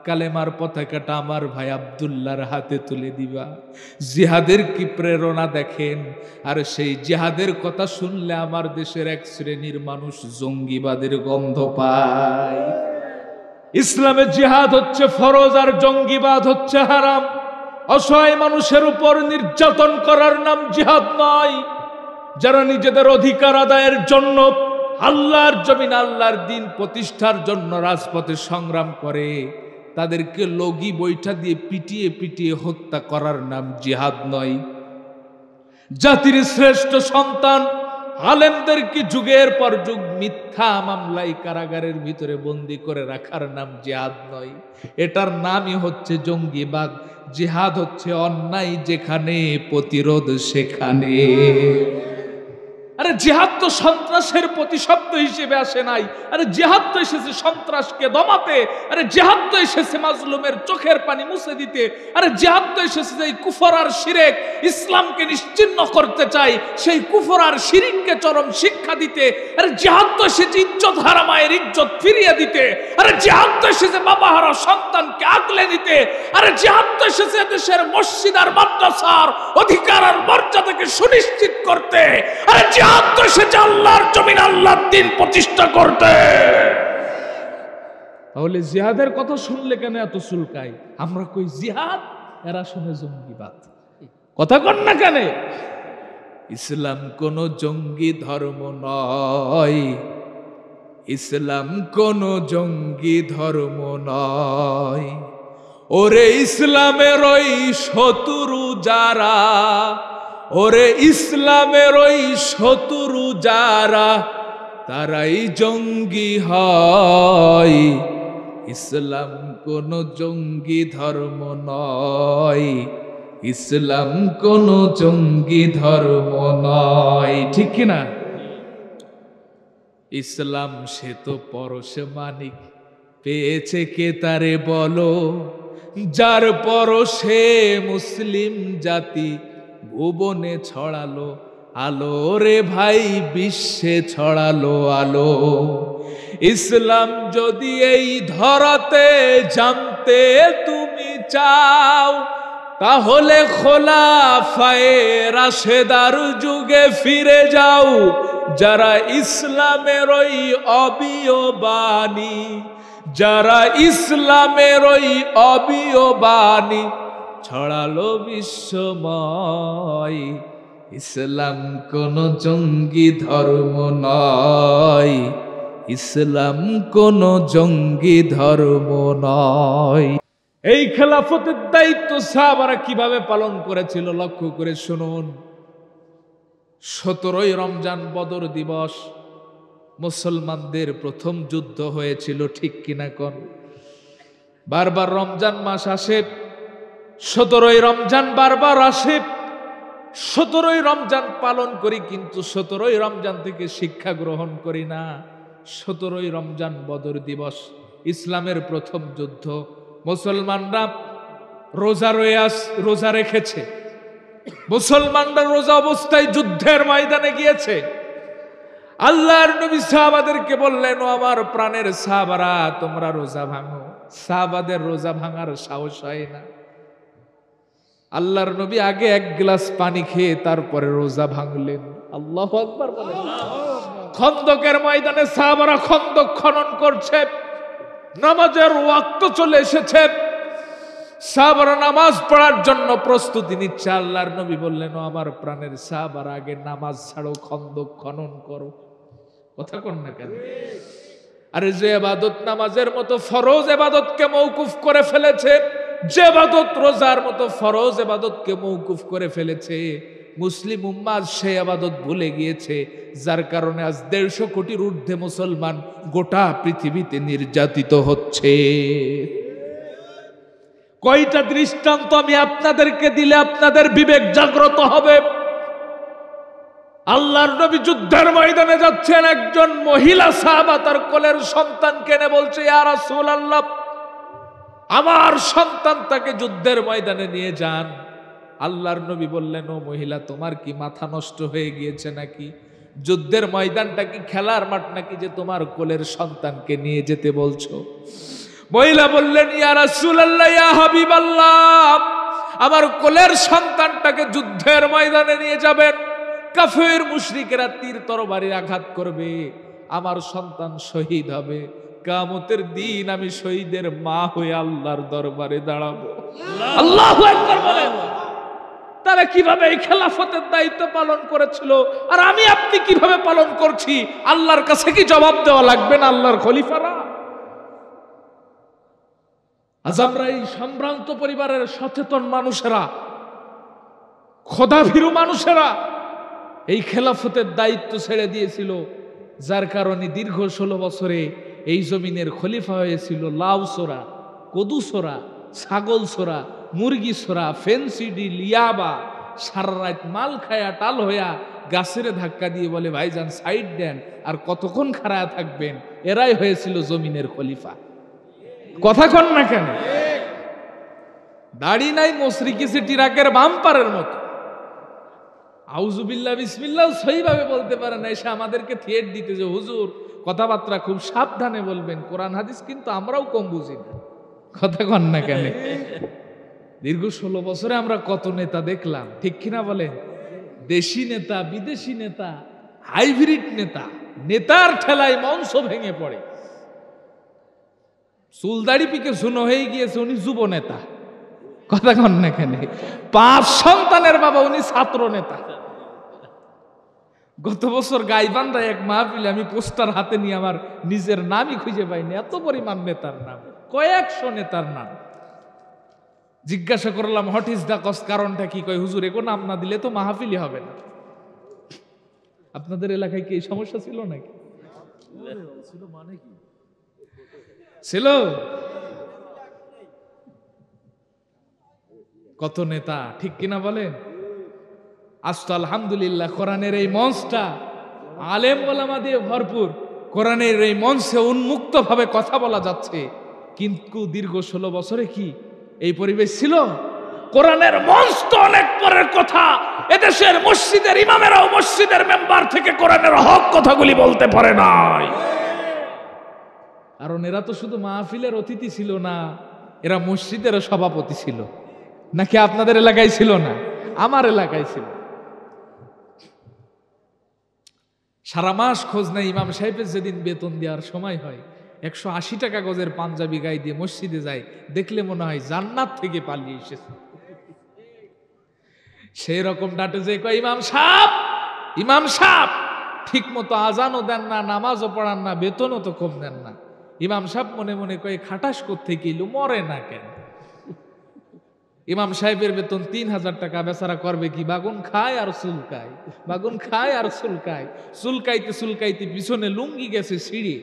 কালেমার পতাকাটা আমার ভাই আব্দুল্লাহর হাতে তুলে দিবা। জিহাদের কি প্রেরণা দেখেন! আর সেই জিহাদের কথা শুনলে আমার দেশের এক শ্রেণীর মানুষ জঙ্গিবাদের গন্ধ পায়। ইসলামে জিহাদ হচ্ছে ফরজ আর জঙ্গিবাদ হচ্ছে হারাম। অসহায় মানুষের উপর নির্যাতন করার নাম জিহাদ নয়। যারা নিজেদের অধিকার আদায়ের জন্য আল্লাহর জমিন, আল্লাহর দিন প্রতিষ্ঠার জন্য রাজপথে সংগ্রাম করে, তাদেরকে লগি বৈঠা দিয়ে পিটিয়ে পিটিয়ে হত্যা করার নাম জিহাদ নয়। জাতির শ্রেষ্ঠ সন্তান আলেমদেরকে যুগের পর যুগ মিথ্যা মামলায় কারাগারের ভিতরে বন্দী করে রাখার নাম জিহাদ নয়, এটার নামই হচ্ছে জঙ্গিবাদ। জিহাদ হচ্ছে অন্যায় যেখানে, প্রতিরোধ সেখানে। আরে জিহাদ তো সন্ত্রাসের প্রতিশব্দ হিসেবে আসে নাই। আরে জিহাদ তো এসেছে সন্ত্রাসকে দমাতে। আরে জিহাদ তো এসেছে মাজলুমের চোখের পানি মুছে দিতে। আরে জিহাদ তো এসেছে যে কুফর আর শিরক ইসলামকে নিশ্চিহ্ন করতে চায়, সেই কুফর আর শিরককে চরম শিক্ষা দিতে। আরে জিহাদ তো এসেছে ইজ্জত হারা মায়ের ইজ্জত ফিরিয়ে দিতে। আরে জিহাদ তো এসেছে বাবা হারা সন্তানকে আগলে নিতে। আরে জিহাদ তো এসেছে দেশের মসজিদ আর মাদ্রাসার অধিকার আর মর্যাদাকে সুনিশ্চিত করতে। আরে জিহাদ তো এসেছে আল্লাহর জমিন, আল্লাহর দ্বীন প্রতিষ্ঠা করতে। তাহলে জিহাদের কথা শুনলে কেন এত চুলকাই? আমরা কই জিহাদ, এরা শুনে জঙ্গিবাদ। কথা কন না কেন? ইসলাম কোন জঙ্গি ধর্ম নয়, ইসলাম কোন জঙ্গি ধর্ম নয়। ওরে ইসলামের ওই শত্রু যারা, ওরে ইসলামের ওই শত্রু যারা, তারাই জঙ্গি হয়। ইসলাম কোন জঙ্গি ধর্ম নয়, ইসলাম কোন জঙ্গি ধর্ম নয়, ঠিক কিনা? ইসলাম সে তো পরশ মানিক, পেয়েছে কে তারে বলো, যার পরশে মুসলিম জাতি ভুবনে ছড়ালো আলো রে ভাই, বিশ্বে ছড়ালো আলো। ইসলাম যদি এই ধরাতে জানতে তুমি চাও, তাহলে খোলাফায়ে রাশেদার যুগে ফিরে যাও, যারা ইসলামের ওই অবিয়বাণী, যারা ইসলামের ওই অবিয়বাণী ছড়ালো বিশ্বময়। ইসলাম কোন জঙ্গি ধর্ম নয়, ইসলাম কোন জঙ্গি ধর্ম নয়। এই খেলাফতের দায়িত্ব সাহাবারা কিভাবে পালন করেছিল লক্ষ্য করে শুনুন। 17ই রমজান বদর দিবস, মুসলমানদের প্রথম যুদ্ধ হয়েছিল, ঠিক কিনা কোন? বারবার রমজান মাস আসে, 17ই রমজান বারবার আসে, 17ই রমজান পালন করি, কিন্তু 17ই রমজান থেকে শিক্ষা গ্রহণ করি না। 17ই রমজান বদর দিবস, ইসলামের প্রথম যুদ্ধ। মুসলমানরা রোজা রেখেছে, মুসলমানরা রোজা অবস্থায় যুদ্ধের ময়দানে গিয়েছে। আল্লাহর নবী সাহাবাদেরকে বললেন, ও আমার প্রাণের সাহাবারা, তোমরা রোজা ভাঙো। সাহাবাদের রোজা ভাঙার সাহস হয় না। আল্লাহর নবী আগে এক গ্লাস পানি খেয়ে তারপরে রোজা ভাঙলেন। আল্লাহু আকবার বলেন। খন্দকের ময়দানে সাহাবারা খন্দক খনন করছে, নামাজের ওয়াক্ত চলে এসেছে, সাহাবারা নামাজ পড়ার জন্য প্রস্তুতি নিচ্ছে। আল্লাহর নবী বললেন, ও আমার প্রাণের সাহাবারা, আগে নামাজ ছাড়ো, খন্দক খনন করো। কথা কোন না কেন? আরে যে ইবাদত নামাজের মতো ফরজ ইবাদতকে মওকুফ করে ফেলেছে, যে ইবাদত রোজার মতো ফরজ ইবাদতকে মওকুফ করে ফেলেছে, মুসলিম উম্মাহ সে ইবাদত ভুলে গিয়েছে, যার কারণে আজ 150 কোটির ঊর্ধ্বে মুসলমান গোটা পৃথিবীতে নির্যাতিত হচ্ছে। কয়টা দৃষ্টান্ত আমি আপনাদেরকে দিলে আপনাদের বিবেক জাগ্রত হবে। আল্লাহর নবী যুদ্ধের ময়দানে যাচ্ছেন, একজন মহিলা সাহাবা তার কোলের সন্তান কেনে বলছে, ইয়া রাসূলুল্লাহ, আমার সন্তানটাকে যুদ্ধের ময়দানে নিয়ে যান। আল্লাহর নবী বললেন, ও মহিলা, তোমার কি মাথা নষ্ট হয়ে গিয়েছে নাকি? যুদ্ধের ময়দানটা কি খেলার মাঠ নাকি যে তোমার কোলের সন্তানকে নিয়ে যেতে বলছো? মহিলা বললেন, ইয়া রাসূলুল্লাহ, ইয়া হাবিবাল্লাহ, আমার কোলের সন্তানটাকে যুদ্ধের ময়দানে নিয়ে যাবেন, কাফের মুশরিকেরা তীর তরবারির আঘাত করবে, আমার সন্তান শহীদ হবে, কিয়ামতের দিন আমি শহীদের মা হয়ে আল্লাহর দরবারে দাঁড়াবো। আল্লাহু আকবার বলেন। তারা কিভাবে এই খেলাফতের দায়িত্ব পালন করেছিল, আর আমি আপনি কিভাবে পালন করছি? আল্লাহর কাছে কি জবাব দেওয়া লাগবে না আল্লাহর খলিফারা? আজ আমরা এই সম্ভ্রান্ত পরিবারের সচেতন মানুষেরা, খোদাভীরু মানুষেরা এই খেলাফতের দায়িত্ব ছেড়ে দিয়েছিল, যার কারণে দীর্ঘ 16 বছরে এই জমিনের খলিফা হয়েছিল লাউ সোরা, কদু সোরা, ছাগল সোরা, মুরগি সোরা, ফেন্সিডি, লিয়াবা, সারা রাত মাল খায়া টাল হইয়া গাছের ধাক্কা দিয়ে বলে, ভাইজান সাইড দেন, আর কতক্ষণ খাড়ায় থাকবেন? এরাই হয়েছিল জমিনের খলিফা। কথা কন না কেন? দাড়ি নাই, মশরিকি সিটিরাকের বাম্পারের মতো, আউযুবিল্লাহ বিসমিল্লাহ সহিভাবে বলতে পারে না, এসে আমাদেরকে থিয়েট দিতে যে হুজুর কথাবার্তা খুব সাবধানে বলবেন, কোরআন হাদিস কিন্তু আমরাও কম বুঝি না। কথা কন না কেন? দীর্ঘ 16 বছরে আমরা কত নেতা দেখলাম, ঠিক কিনা বলেন? দেশি নেতা, বিদেশি নেতা, হাইব্রিড নেতা, নেতার ঠেলায় মঞ্চ ভেঙে পড়ে। চুলদাড়ি পিকে শুনো হয়ে গিয়েছে, উনি যুব নেতা। কথা কন না কেন? 5 সন্তানের বাবা, উনি ছাত্র নেতা। গত বছর গাইবান্ধায় এক মাহফিলে আমি পোস্টার হাতে নিয়ে আমার নিজের নামই খুঁজে পাইনি, এত পরিমাণ নেতার নাম, কয়েকশো নেতার নাম। জিজ্ঞাসা করলাম, হোয়াট ইজ দ্য কজ, কারণটা কি? কয়, হুজুর এগো নাম না দিলে তো মাহফিলই হবে না। আপনাদের এলাকায় কি এই সমস্যা ছিল নাকি? ছিল। কত নেতা, ঠিক কিনা বলেন? আজ তো আলহামদুলিল্লাহ কোরআনের এই মঞ্চটা আলেম ওলামা দিয়ে ভরপুর। কোরআনের এই মঞ্চে উন্মুক্ত ভাবে কথা বলা যাচ্ছে, কিন্তু দীর্ঘ 16 বছরে কি এই পরিবেশ ছিল? কোরআনের মঞ্চ তো অনেক পরের কথা। এদেশের মসজিদের ইমামেরাও মসজিদের মেম্বার থেকে কোরআনের হক কথাগুলি বলতে পারে নাই। কারণ এরা তো শুধু মাহফিলের অতিথি ছিল না, এরা মসজিদেরও সভাপতি ছিল। নাকি আপনাদের এলাকায় ছিল না? আমার এলাকায় ছিল। সারা মাস খোঁজ নেই ইমাম সাহেবের যেদিন বেতন দেওয়ার সময় হয় 180 টাকা গজের পাঞ্জাবি গায়ে দিয়ে মসজিদে যায়, দেখলে মনে হয় জান্নাত থেকে পালিয়ে এসেছে। সেই রকম ডাটে যে কয়, ইমাম সাহেব, ইমাম সাহেব, ঠিক মতো আজানও দেন না, নামাজও পড়ান না, বেতনও তো কম দেন না। ইমাম সাহেব মনে মনে কয়, খাটাস করতে গেল মরে না কেন? ইমাম সাহেবের বেতন 3000 টাকা, বেচারা করবে কি? বাগুন খায় আর চুলকায়, বাগুন খায় আর চুলকায়। চুলকাইতে চুলকাইতে পিছনে লুঙ্গি গেছে ছিঁড়ে,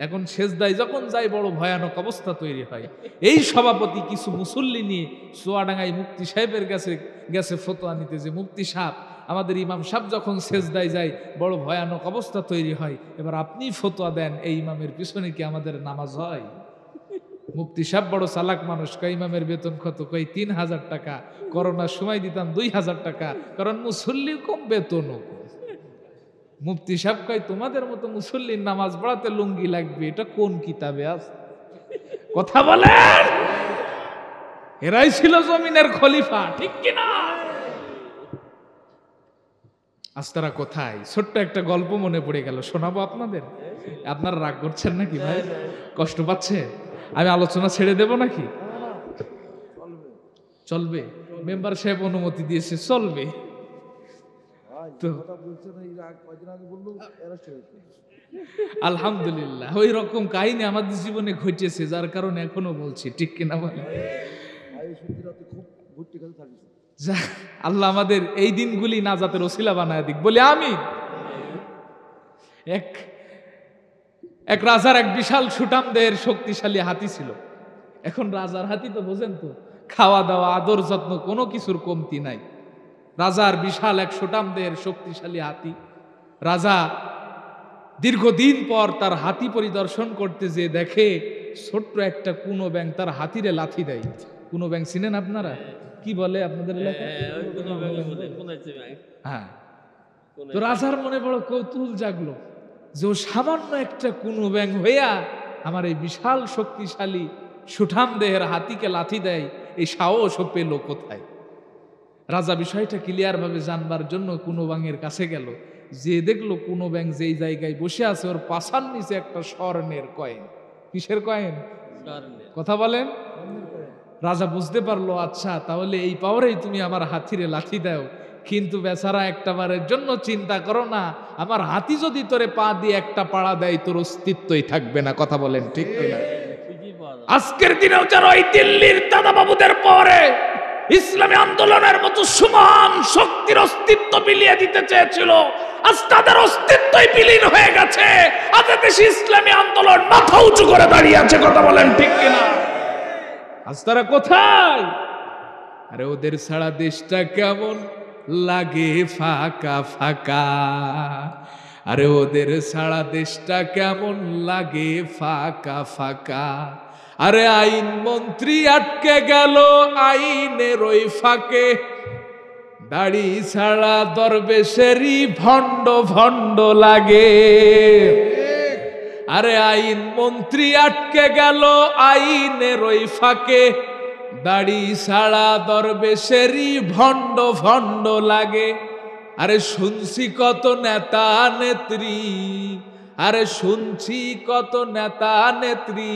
এখন সেজদায় যখন যায় বড় ভয়ানক অবস্থা তৈরি হয়। এই সভাপতি কিছু মুসল্লি নিয়ে চুয়াডাঙ্গায় মুফতি সাহেবের গেছে ফতোয়া নিতে, যে মুফতি সাহেব, আমাদের ইমাম সাহেব যখন সেজদায় যায় বড় ভয়ানক অবস্থা তৈরি হয়, এবার আপনি ফতোয়া দেন, এই ইমামের পিছনে কি আমাদের নামাজ হয়? মুফতি সাহেব বড় চালাক মানুষ, কয় ইমামের বেতন কত? কই 3000 টাকা। করোনার সময় দিতাম 2000 টাকা, কারণ মুসল্লি কম, বেতনও কম। মুফতি সাহেব কয়, তোমাদের মতো মুসল্লির নামাজ পড়াতে লুঙ্গি লাগবে, এটা কোন কিতাবে আছে? কথা বলেন। এরাই ছিল জমিনের খলিফা, ঠিক কিনা? আজ তারা কোথায়? ছোট্ট একটা গল্প মনে পড়ে গেল, শোনাবো আপনাদের। আপনারা রাগ করছেন নাকি ভাই? কষ্ট পাচ্ছে? আমি আলোচনা ছেড়ে দেব নাকি? চলবে? মেম্বার সাহেব অনুমতি দিয়েছে, চলবে তো। আলহামদুলিল্লাহ, ওই রকম কাহিনী আমাদের জীবনে ঘটেছে, যার কারণে এখনো বলছি, ঠিক কিনা বলে? আল্লাহ আমাদের এই দিনগুলি নাজাতের ওসিলা বানায় দিক, বলি আমি। এক রাজার এক বিশাল সুঠাম দেহের শক্তিশালী হাতি ছিল। এখন রাজার হাতি তো বোঝেন তো, খাওয়া দাওয়া, আদর যত্ন কোনো কিছুর কমতি নাই। রাজার বিশাল এক সুঠাম দেহের শক্তিশালী হাতি। রাজা দীর্ঘদিন পর তার হাতি পরিদর্শন করতে যে দেখে ছোট্ট একটা কুনো ব্যাঙ তার হাতিরে লাথি দেয়। কুনো ব্যাঙ চিনেন আপনারা? কি বলে আপনাদের এলাকায়? হ্যাঁ। তো রাজার মনে বড় কৌতূহল জাগলো, যে সামান্য একটা কুনো ব্যাঙ হইয়া আমার এই বিশাল শক্তিশালী সুঠাম দেহের হাতিকে লাথি দেয়, এই সাহস পেল কোথায়? রাজা বিষয়টা ক্লিয়ার ভাবে জানবার জন্য কুনো ব্যাঙের কাছে গেল। যে দেখলো কুনো ব্যাঙ যেই জায়গায় বসে আছে, ওর পাছার নিচে একটা স্বর্ণের কয়েন। কিসের কয়েন? কথা বলেন। রাজা বুঝতে পারলো, আচ্ছা তাহলে এই পাওয়ারেই তুমি আমার হাতিরে লাথি দাও, কিন্তু বেচারা একটা বারের জন্য চিন্তা করো না, আমার হাতি যদি তোরে পা দিয়ে একটা পাড়া দেয়, তোর অস্তিত্বই থাকবে না। কথা বলেন, ঠিক কিনা? আজকের দিনেও যারা ওই দিল্লির দাদা বাবুদের পরে ইসলামী আন্দোলনের মতো সুমহান শক্তির অস্তিত্ব বিলিয়ে দিতে চেয়েছিল, আজ তাদের অস্তিত্বই বিলীন হয়ে গেছে। আজ দেশে ইসলামী আন্দোলন মাথা উঁচু করে দাঁড়িয়ে আছে। কথা বলেন, ঠিক কিনা? আজ তারা কোথায়? আরে ওদের ছাড়া দেশটা কেমন লাগে ফাঁকা ফাঁকা। আরে ওদের ছাড়া দেশটা কেমন লাগে ফাঁকা ফাঁকা। আরে আইন মন্ত্রী আটকে গেল আইনের ওই ফাঁকে, দাড়ি ছাড়া দরবেশেরই ভণ্ড ভণ্ড লাগে। আরে আইন মন্ত্রী আটকে গেল আইনের ওই ফাঁকে, দাড়ি ছাড়া দরবেশেরই ভণ্ড ভণ্ড লাগে। আরে শুনছি কত নেতা নেত্রী, আরে শুনছি কত নেতা নেত্রী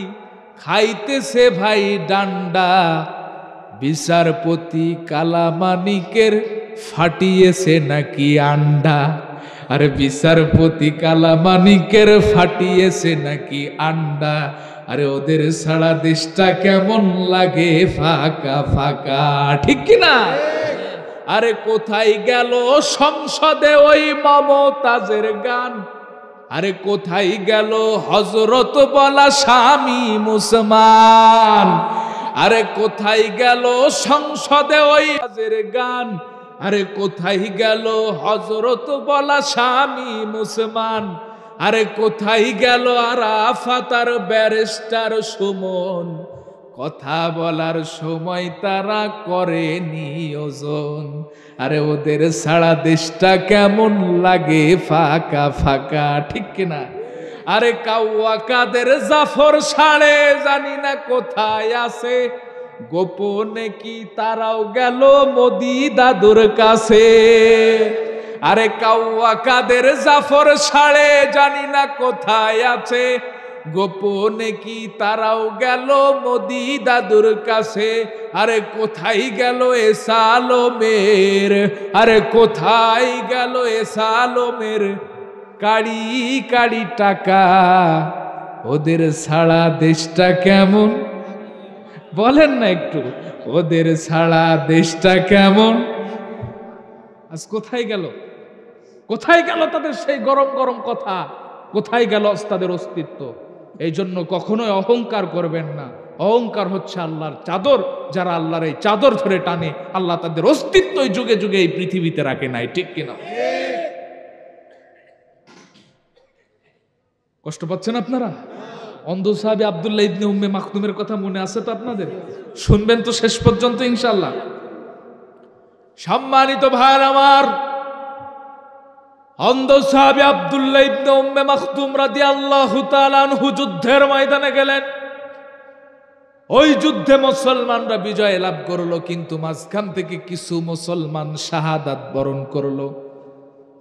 খাইতেছে ভাই ডান্ডা, বিচারপতি কালামানিকের ফাটিয়েছে নাকি আন্ডা। আরে বিচারপতি কালামানিকের ফাটিয়েছে নাকি আন্ডা। আরে ওদের ছাড়া দেশটা কেমন লাগে ফাঁকা ফাঁকা, ঠিক কিনা? আরে কোথায় গেল সংসদে ওই মমতাজের গান? আরে কোথায় গেল হযরত বলা স্বামী মুসলমান? আরে কোথায় গেল সংসদে ওই আজের গান, আরে কোথায় গেল হযরত বলা স্বামী মুসলমান, আরে কোথায় গেল আরাফাত আর ব্যারিস্টার সুমন, কথা বলার সময় তারা করে নিয়োজন, আরে ওদের সারা দেশটা কেমন লাগে ফাঁকা ফাঁকা, ঠিক কিনা? আরে কাউয়া কাদের জাফর সাড়ে জানি না কোথায় আছে, গোপনে কি তারাও গেল মোদি দাদুর কাছে, আরে কাউয়া কাদের জাফর সাড়ে জানি না কোথায় আছে, গোপনে কি তারাও গেল মোদি দাদুর কাছে, আরে কোথায় গেল এসালোমের, আরে কোথায় গেল এসালোমের কাড়ি কাড়ি টাকা, ওদের ছাড়া দেশটা কেমন, বলেন না একটু, ওদের ছাড়া দেশটা কেমন। আজ কোথায় গেল, কোথায় গেল তাদের সেই গরম গরম কথা, কোথায় গেল তাদের অস্তিত্ব? এই জন্য কখনোই অহংকার করবেন না। অহংকার হচ্ছে আল্লাহর চাদর, যারা আল্লাহর এই চাদর ধরে টানে, আল্লাহ তাদের অস্তিত্ব যুগে যুগে এই পৃথিবীতে রাখে নাই, ঠিক কিনা? কষ্ট পাচ্ছেন আপনারা? অন্ধ সাহাবী আব্দুল্লাহ ইবনে উম্মে মাকতুমের কথা মনে আছে তো আপনাদের? শুনবেন তো শেষ পর্যন্ত ইনশাআল্লাহ। সম্মানিত ভাই আমার, অন্ধ সাহাবী আব্দুল্লাহ ইবনে উম্মে মাকতুম রাদিয়াল্লাহু তাআলা আনহু যুদ্ধের ময়দানে গেলেন। ওই যুদ্ধে মুসলমানরা বিজয় লাভ করলো, কিন্তু মাঝখান থেকে কিছু মুসলমান শাহাদাত বরণ করলো।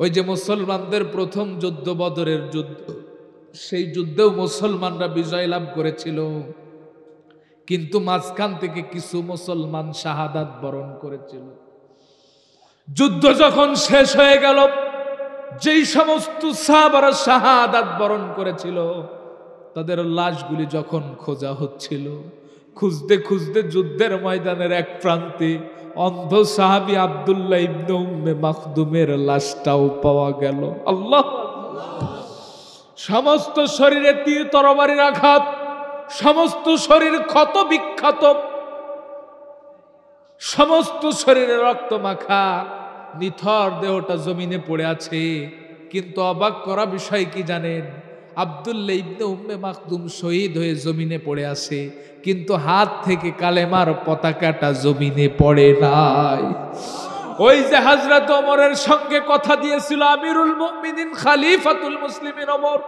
ওই যে মুসলমানদের প্রথম যুদ্ধ বদরের যুদ্ধ, সেই যুদ্ধেও মুসলমানরা বিজয় লাভ করেছিল, কিন্তু মাঝখান থেকে কিছু মুসলমান শাহাদাত বরণ করেছিল। যুদ্ধ যখন শেষ হয়ে গেল, যেই সমস্ত সাহাবারা শাহাদাত বরণ করেছিল তাদের লাশগুলি যখন খোঁজা হচ্ছিল, খুঁজতে খুঁজতে যুদ্ধের ময়দানের এক প্রান্তে অন্ধ সাহাবী আব্দুল্লাহ ইবনে উম্মে মাকতুমের লাশটাও পাওয়া গেল। আল্লাহ! সমস্ত শরীরে তীর তরবারির আঘাত, সমস্ত শরীর ক্ষত বিক্ষত, সমস্ত শরীরে রক্ত মাখা, নিথর দেহটা জমিনে পড়ে আছে। কিন্তু অবাক করা বিষয় কি জানেন? আব্দুল্লাহ ইবনে উম্মে মাকতুম শহীদ হয়ে জমিনে পড়ে আছে, কিন্তু হাত থেকে কালেমার পতাকাটা জমিনে পড়ে নাই। ওই যে হযরত ওমরের সঙ্গে কথা দিয়েছিল আমিরুল মুমিনিন খলিফাতুল মুসলিমিন ওমর,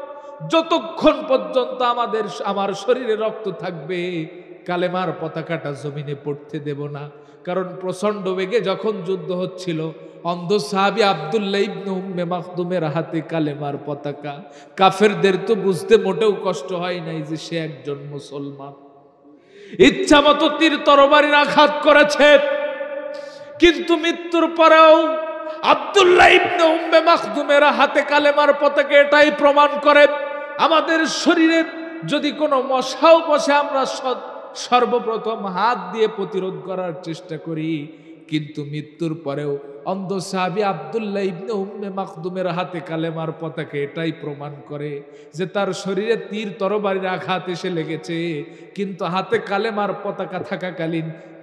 যতক্ষণ পর্যন্ত আমার শরীরে রক্ত থাকবে কালেমার পতাকাটা জমিনে পড়তে দেব না। কারণ প্রচন্ড বেগে যখন যুদ্ধ হচ্ছিল, অন্ধ সাহাবী আব্দুল্লাহ ইবনে উম্মে মাকতুমের হাতে কালেমার পতাকা। কাফেরদের তো বুঝতে মোটেও কষ্ট হয় নাই যে সে একজন মুসলমান। ইচ্ছা মতো তীর তরবারির আঘাত করেছে, কিন্তু মৃত্যুর পরেও আব্দুল্লাহ ইবনে উম্মে মাকতুমের হাতে কালেমার পতাকা এটাই প্রমাণ করে, আমাদের শরীরে যদি কোনো মশাও বসে আমরা সর্বপ্রথম হাত দিয়ে প্রতিরোধ করার চেষ্টা করি, কিন্তু মৃত্যুর পরেও অন্ধ সাহাবী আব্দুল্লাহ ইবনে উম্মে মাকতুমের হাতে কালেমার পতাকা এটাই প্রমাণ করে যে তার শরীরে তীর তরবারির আঘাত এসে লেগেছে, কিন্তু হাতে কালেমার পতাকা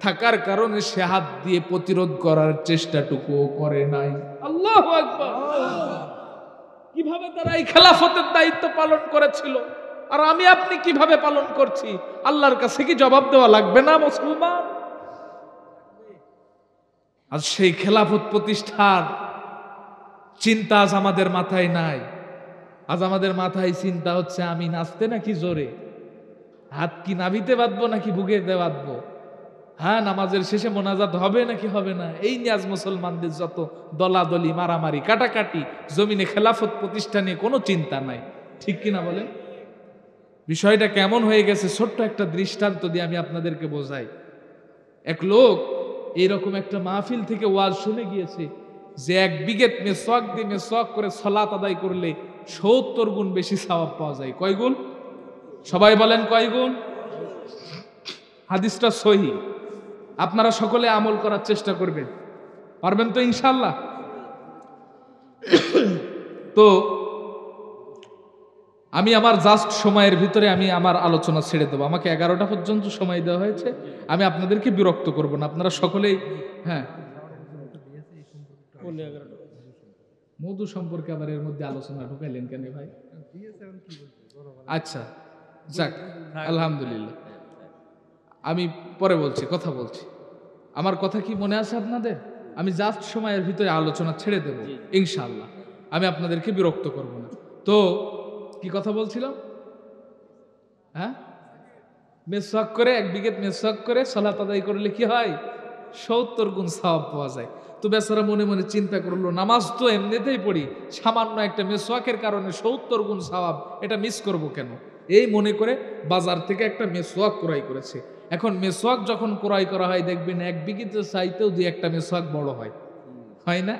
থাকার কারণে সে হাত দিয়ে প্রতিরোধ করার চেষ্টাটুকুও করে নাই। আল্লাহু আকবার! কিভাবে তারা এই খেলাফতের দায়িত্ব পালন করেছিল, আর আমি আপনি কিভাবে পালন করছি? আল্লাহর কাছে কি জবাব দেওয়া লাগবে না মুসলমান? আজ সেই খেলাফত প্রতিষ্ঠার চিন্তা আজ আমাদের মাথায় নাই। আজ আমাদের মাথায় চিন্তা হচ্ছে আমি নাচতে নাকি জোরে, হাত কি নাভিতে বাঁধবো নাকি বুকেতে বাঁধবো, হ্যাঁ নামাজের শেষে মোনাজাত হবে নাকি হবে না। এই নিয়ে আজ মুসলমানদের যত দলাদলি, মারামারি, কাটাকাটি, জমিনে খেলাফত প্রতিষ্ঠা নিয়ে কোনো চিন্তা নাই, ঠিক কিনা বলেন? বিষয়টা কেমন হয়ে গেছে ছোট্ট একটা দৃষ্টান্ত দিয়ে আমি আপনাদেরকে বোঝাই। এক লোক এইরকম একটা মাহফিল থেকে ওয়াজ শুনে গিয়েছে যে 1 বিঘত মেসওয়াক দিয়ে মেসওয়াক করে সালাত আদায় করলে 70 গুণ বেশি সওয়াব পাওয়া যায়। কয় গুণ? সবাই বলেন কয় গুণ? হাদিসটা সহিহ, আপনারা সকলে আমল করার চেষ্টা করবেন, পারবেন তো ইনশাআল্লাহ? তো আমি আমার জাস্ট সময়ের ভিতরে আমি আমার আলোচনা ছেড়ে দেবো। আমাকে 11টা পর্যন্ত সময় দেওয়া হয়েছে। আমি আপনাদেরকে বিরক্ত করব না, আপনারা সকলেই। হ্যাঁ, মধু সম্পর্কে আবার এর মধ্যে আলোচনা ঢুকাইলেন কেন ভাই? আচ্ছা, যাক, আলহামদুলিল্লাহ। আমি পরে বলছি, কথা বলছি। আমার কথা কি মনে আছে আপনাদের? আমি জাস্ট সময়ের ভিতরে আলোচনা ছেড়ে দেব ইনশাআল্লাহ। আমি আপনাদেরকে বিরক্ত করব না। তো কি কথা বলছিলাম? হ্যাঁ, মেসওয়াক করে 1 বিঘত মেসওয়াক করে সালাত আদায় করলে কি হয়? 70 গুণ সওয়াব পাওয়া যায়। তো বেচারা মনে মনে চিন্তা করলো, নামাজ তো এমনিতেই পড়ি, সামান্য একটা মেসওয়াকের কারণে 70 গুণ সওয়াব, এটা মিস করব কেন? এই মনে করে বাজার থেকে একটা মেসওয়াক ক্রয় করেছে। এখন মেসওয়াক যখন ক্রয় করা হয় দেখবেন 1 বিঘিতে চাইতেও 2-1টা মেসওয়াক বড় হয়, হয় না?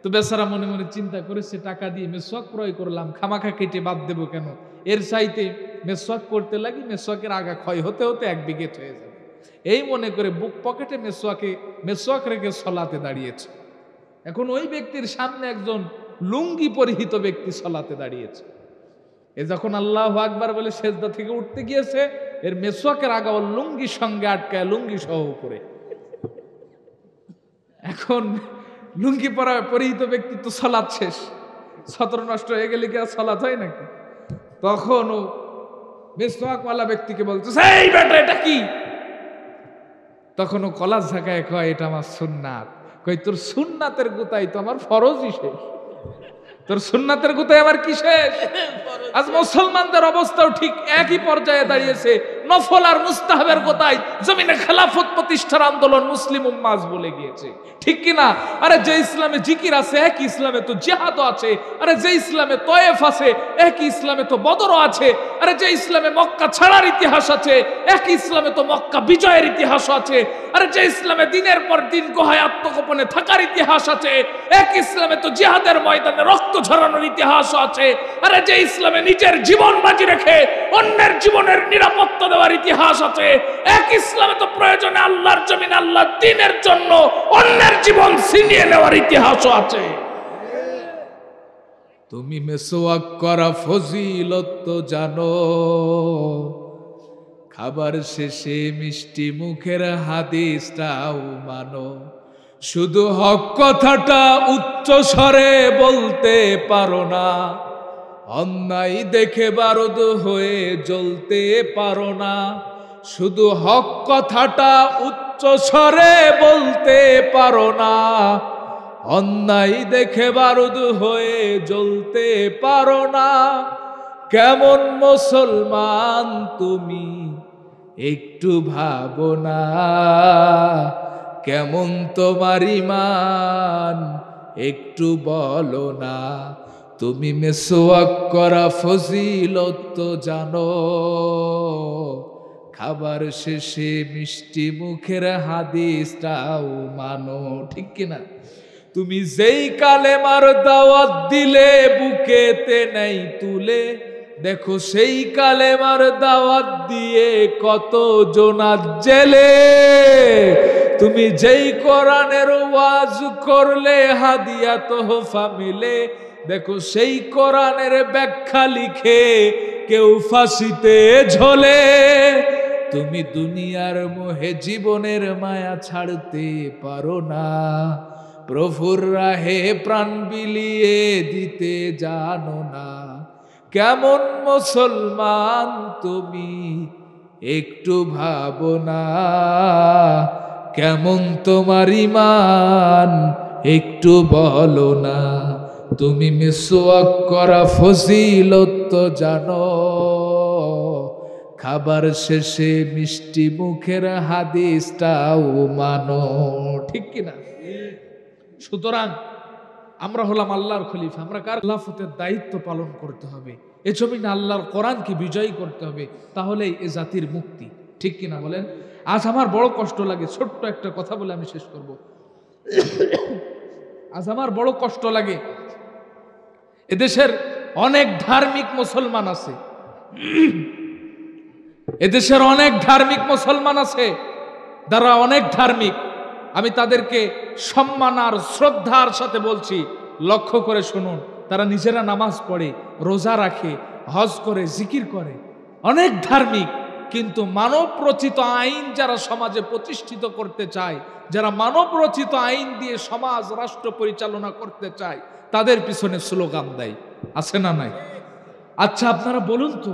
তো বেচারা মনে মনে চিন্তা করেছে, টাকা দিয়ে মেসওয়াক ক্রয় করলাম, খামাখা কেটে বাদ দেবো কেন? এর চাইতে মেসওয়াক করতে লাগি, মেসওয়াকের আগা ক্ষয় হতে হতে 1 বিঘত হয়ে যাবে। এই মনে করে বুক পকেটে মেসওয়াক রেখে সলাতে দাঁড়িয়েছে। এখন ওই ব্যক্তির সামনে একজন লুঙ্গি পরিহিত ব্যক্তি সলাতে দাঁড়িয়েছে। এ যখন আল্লাহু আকবার বলে সেজদা থেকে উঠতে গিয়েছে, এর মেসওয়াকের আগা ওর লুঙ্গির সঙ্গে আটকায়, লুঙ্গি সহ উপরে। এখন লুঙ্গি পরিহিত ব্যক্তি তো সলাৎ শেষ, ছত্র নষ্ট হয়ে গেলে কি আর সলাৎ হয় নাকি? তখন ও মেসওয়াকওয়ালা ব্যক্তিকে বলছে, এই বেটা এটা কি? তখন ও কলার ঝাঁকায় কয়, এটা আমার সুন্নাত। কই, তোর সুন্নাতের গুতাই তো আমার ফরজই শেষ। তোর সুন্নাতের গুতাই আমার কি শেষ? আজ মুসলমানদের অবস্থাও ঠিক একই পর্যায়ে দাঁড়িয়েছে। নফল আর মুস্তাহাবের গোতায় জমিনে খেলাফত প্রতিষ্ঠার আন্দোলন মুসলিম উম্মাহ বলে গিয়েছে, ঠিক কি না? আরে যে ইসলামে জিকির আছে, এক ইসলামে তো জিহাদও আছে। আরে যে ইসলামে তয়েফ আছে, এক ইসলামে তো বদরও আছে। আরে যে ইসলামে মক্কা ছাড়ার ইতিহাস আছে, এক ইসলামে তো মক্কা বিজয়ের ইতিহাসও আছে। আরে যে ইসলামে দিনের পর দিন গুহায় আত্মগোপনে থাকার ইতিহাস আছে, এক ইসলামে তো জিহাদের ময়দানে রক্ত ঝরানোর ইতিহাসও আছে। আরে যে ইসলামে নিজের জীবন বাজি রেখে অন্যের জীবনের নিরাপত্তা দেওয়ার ইতিহাস আছে, এক ইসলামে তো প্রয়োজনে আল্লাহর জমিন আল্লাহর দ্বীনের জন্য অন্যের জীবন ছিনিয়ে নেওয়ার ইতিহাসও আছে। তুমি মেসওয়াক করা ফজিলত তো জানো, খাবার শেষে মিষ্টি মুখের হাদিসটাও মানো। শুধু হক কথাটা উচ্চ স্বরে বলতে পারো না, অন্যায় দেখে বারুদ হয়ে জ্বলতে পারো না। শুধু হক কথাটা উচ্চ স্বরে বলতে পারো না, অন্যায় দেখে বারুদ হয়ে জ্বলতে পারো না। কেমন মুসলমান তুমি একটু ভাবো না, কেমন তোমার ঈমান একটু বলো না। তুমি মেসওয়াক করা ফজিলত তো জানো, খাবার শেষে মিষ্টি মুখের হাদিসটাও মানো, ঠিক কিনা? তুমি যেই কালেমার দাওয়াত দিলে বুকেতে নেই তুলে, দেখো সেই কালেমার দাওয়াত দিয়ে কত জোনাত জেলে। তুমি যেই কোরআনের ওয়াজ করলে হাদিয়া তোহফা মিলে, দেখো সেই কোরআনের ব্যাখ্যা লিখে কেউ ফাঁসিতে ঝোলে। তুমি দুনিয়ার মোহে জীবনের মায়া ছাড়তে পারো না, প্রভুর রাহে প্রাণ বিলিয়ে দিতে জানো না। কেমন মুসলমান তুমি একটু ভাবো না, কেমন তোমার ঈমান একটু বলো না। তুমি মিসওয়াক করা ফজিলত তো জানো, খাবার শেষে মিষ্টি মুখের হাদিসটাও মানো, ঠিক কিনা? সুতরাং আমরা হলাম আল্লাহর খলিফা, আমরা কার খেলাফতের দায়িত্ব পালন করতে হবে। এ জমিনে আল্লাহর কোরআনকে বিজয়ী করতে হবে, তাহলেই এ জাতির মুক্তি, ঠিক কিনা বলেন? আজ আমার বড় কষ্ট লাগে, ছোট্ট একটা কথা বলে আমি শেষ করব। আজ আমার বড় কষ্ট লাগে, এদেশের অনেক ধার্মিক মুসলমান আছে, এদেশের অনেক ধার্মিক মুসলমান আছে, যারা অনেক ধার্মিক। আমি তাদেরকে সম্মান আর শ্রদ্ধার সাথে বলছি, লক্ষ্য করে শুনুন। তারা নিজেরা নামাজ পড়ে, রোজা রাখে, হজ করে, জিকির করে, অনেক ধার্মিক, কিন্তু মানব রচিত আইন যারা সমাজে প্রতিষ্ঠিত করতে চায়, যারা মানব রচিত আইন দিয়ে সমাজ রাষ্ট্র পরিচালনা করতে চায়, তাদের পিছনে স্লোগান দেয়। আছে না নাই? আচ্ছা আপনারা বলুন তো,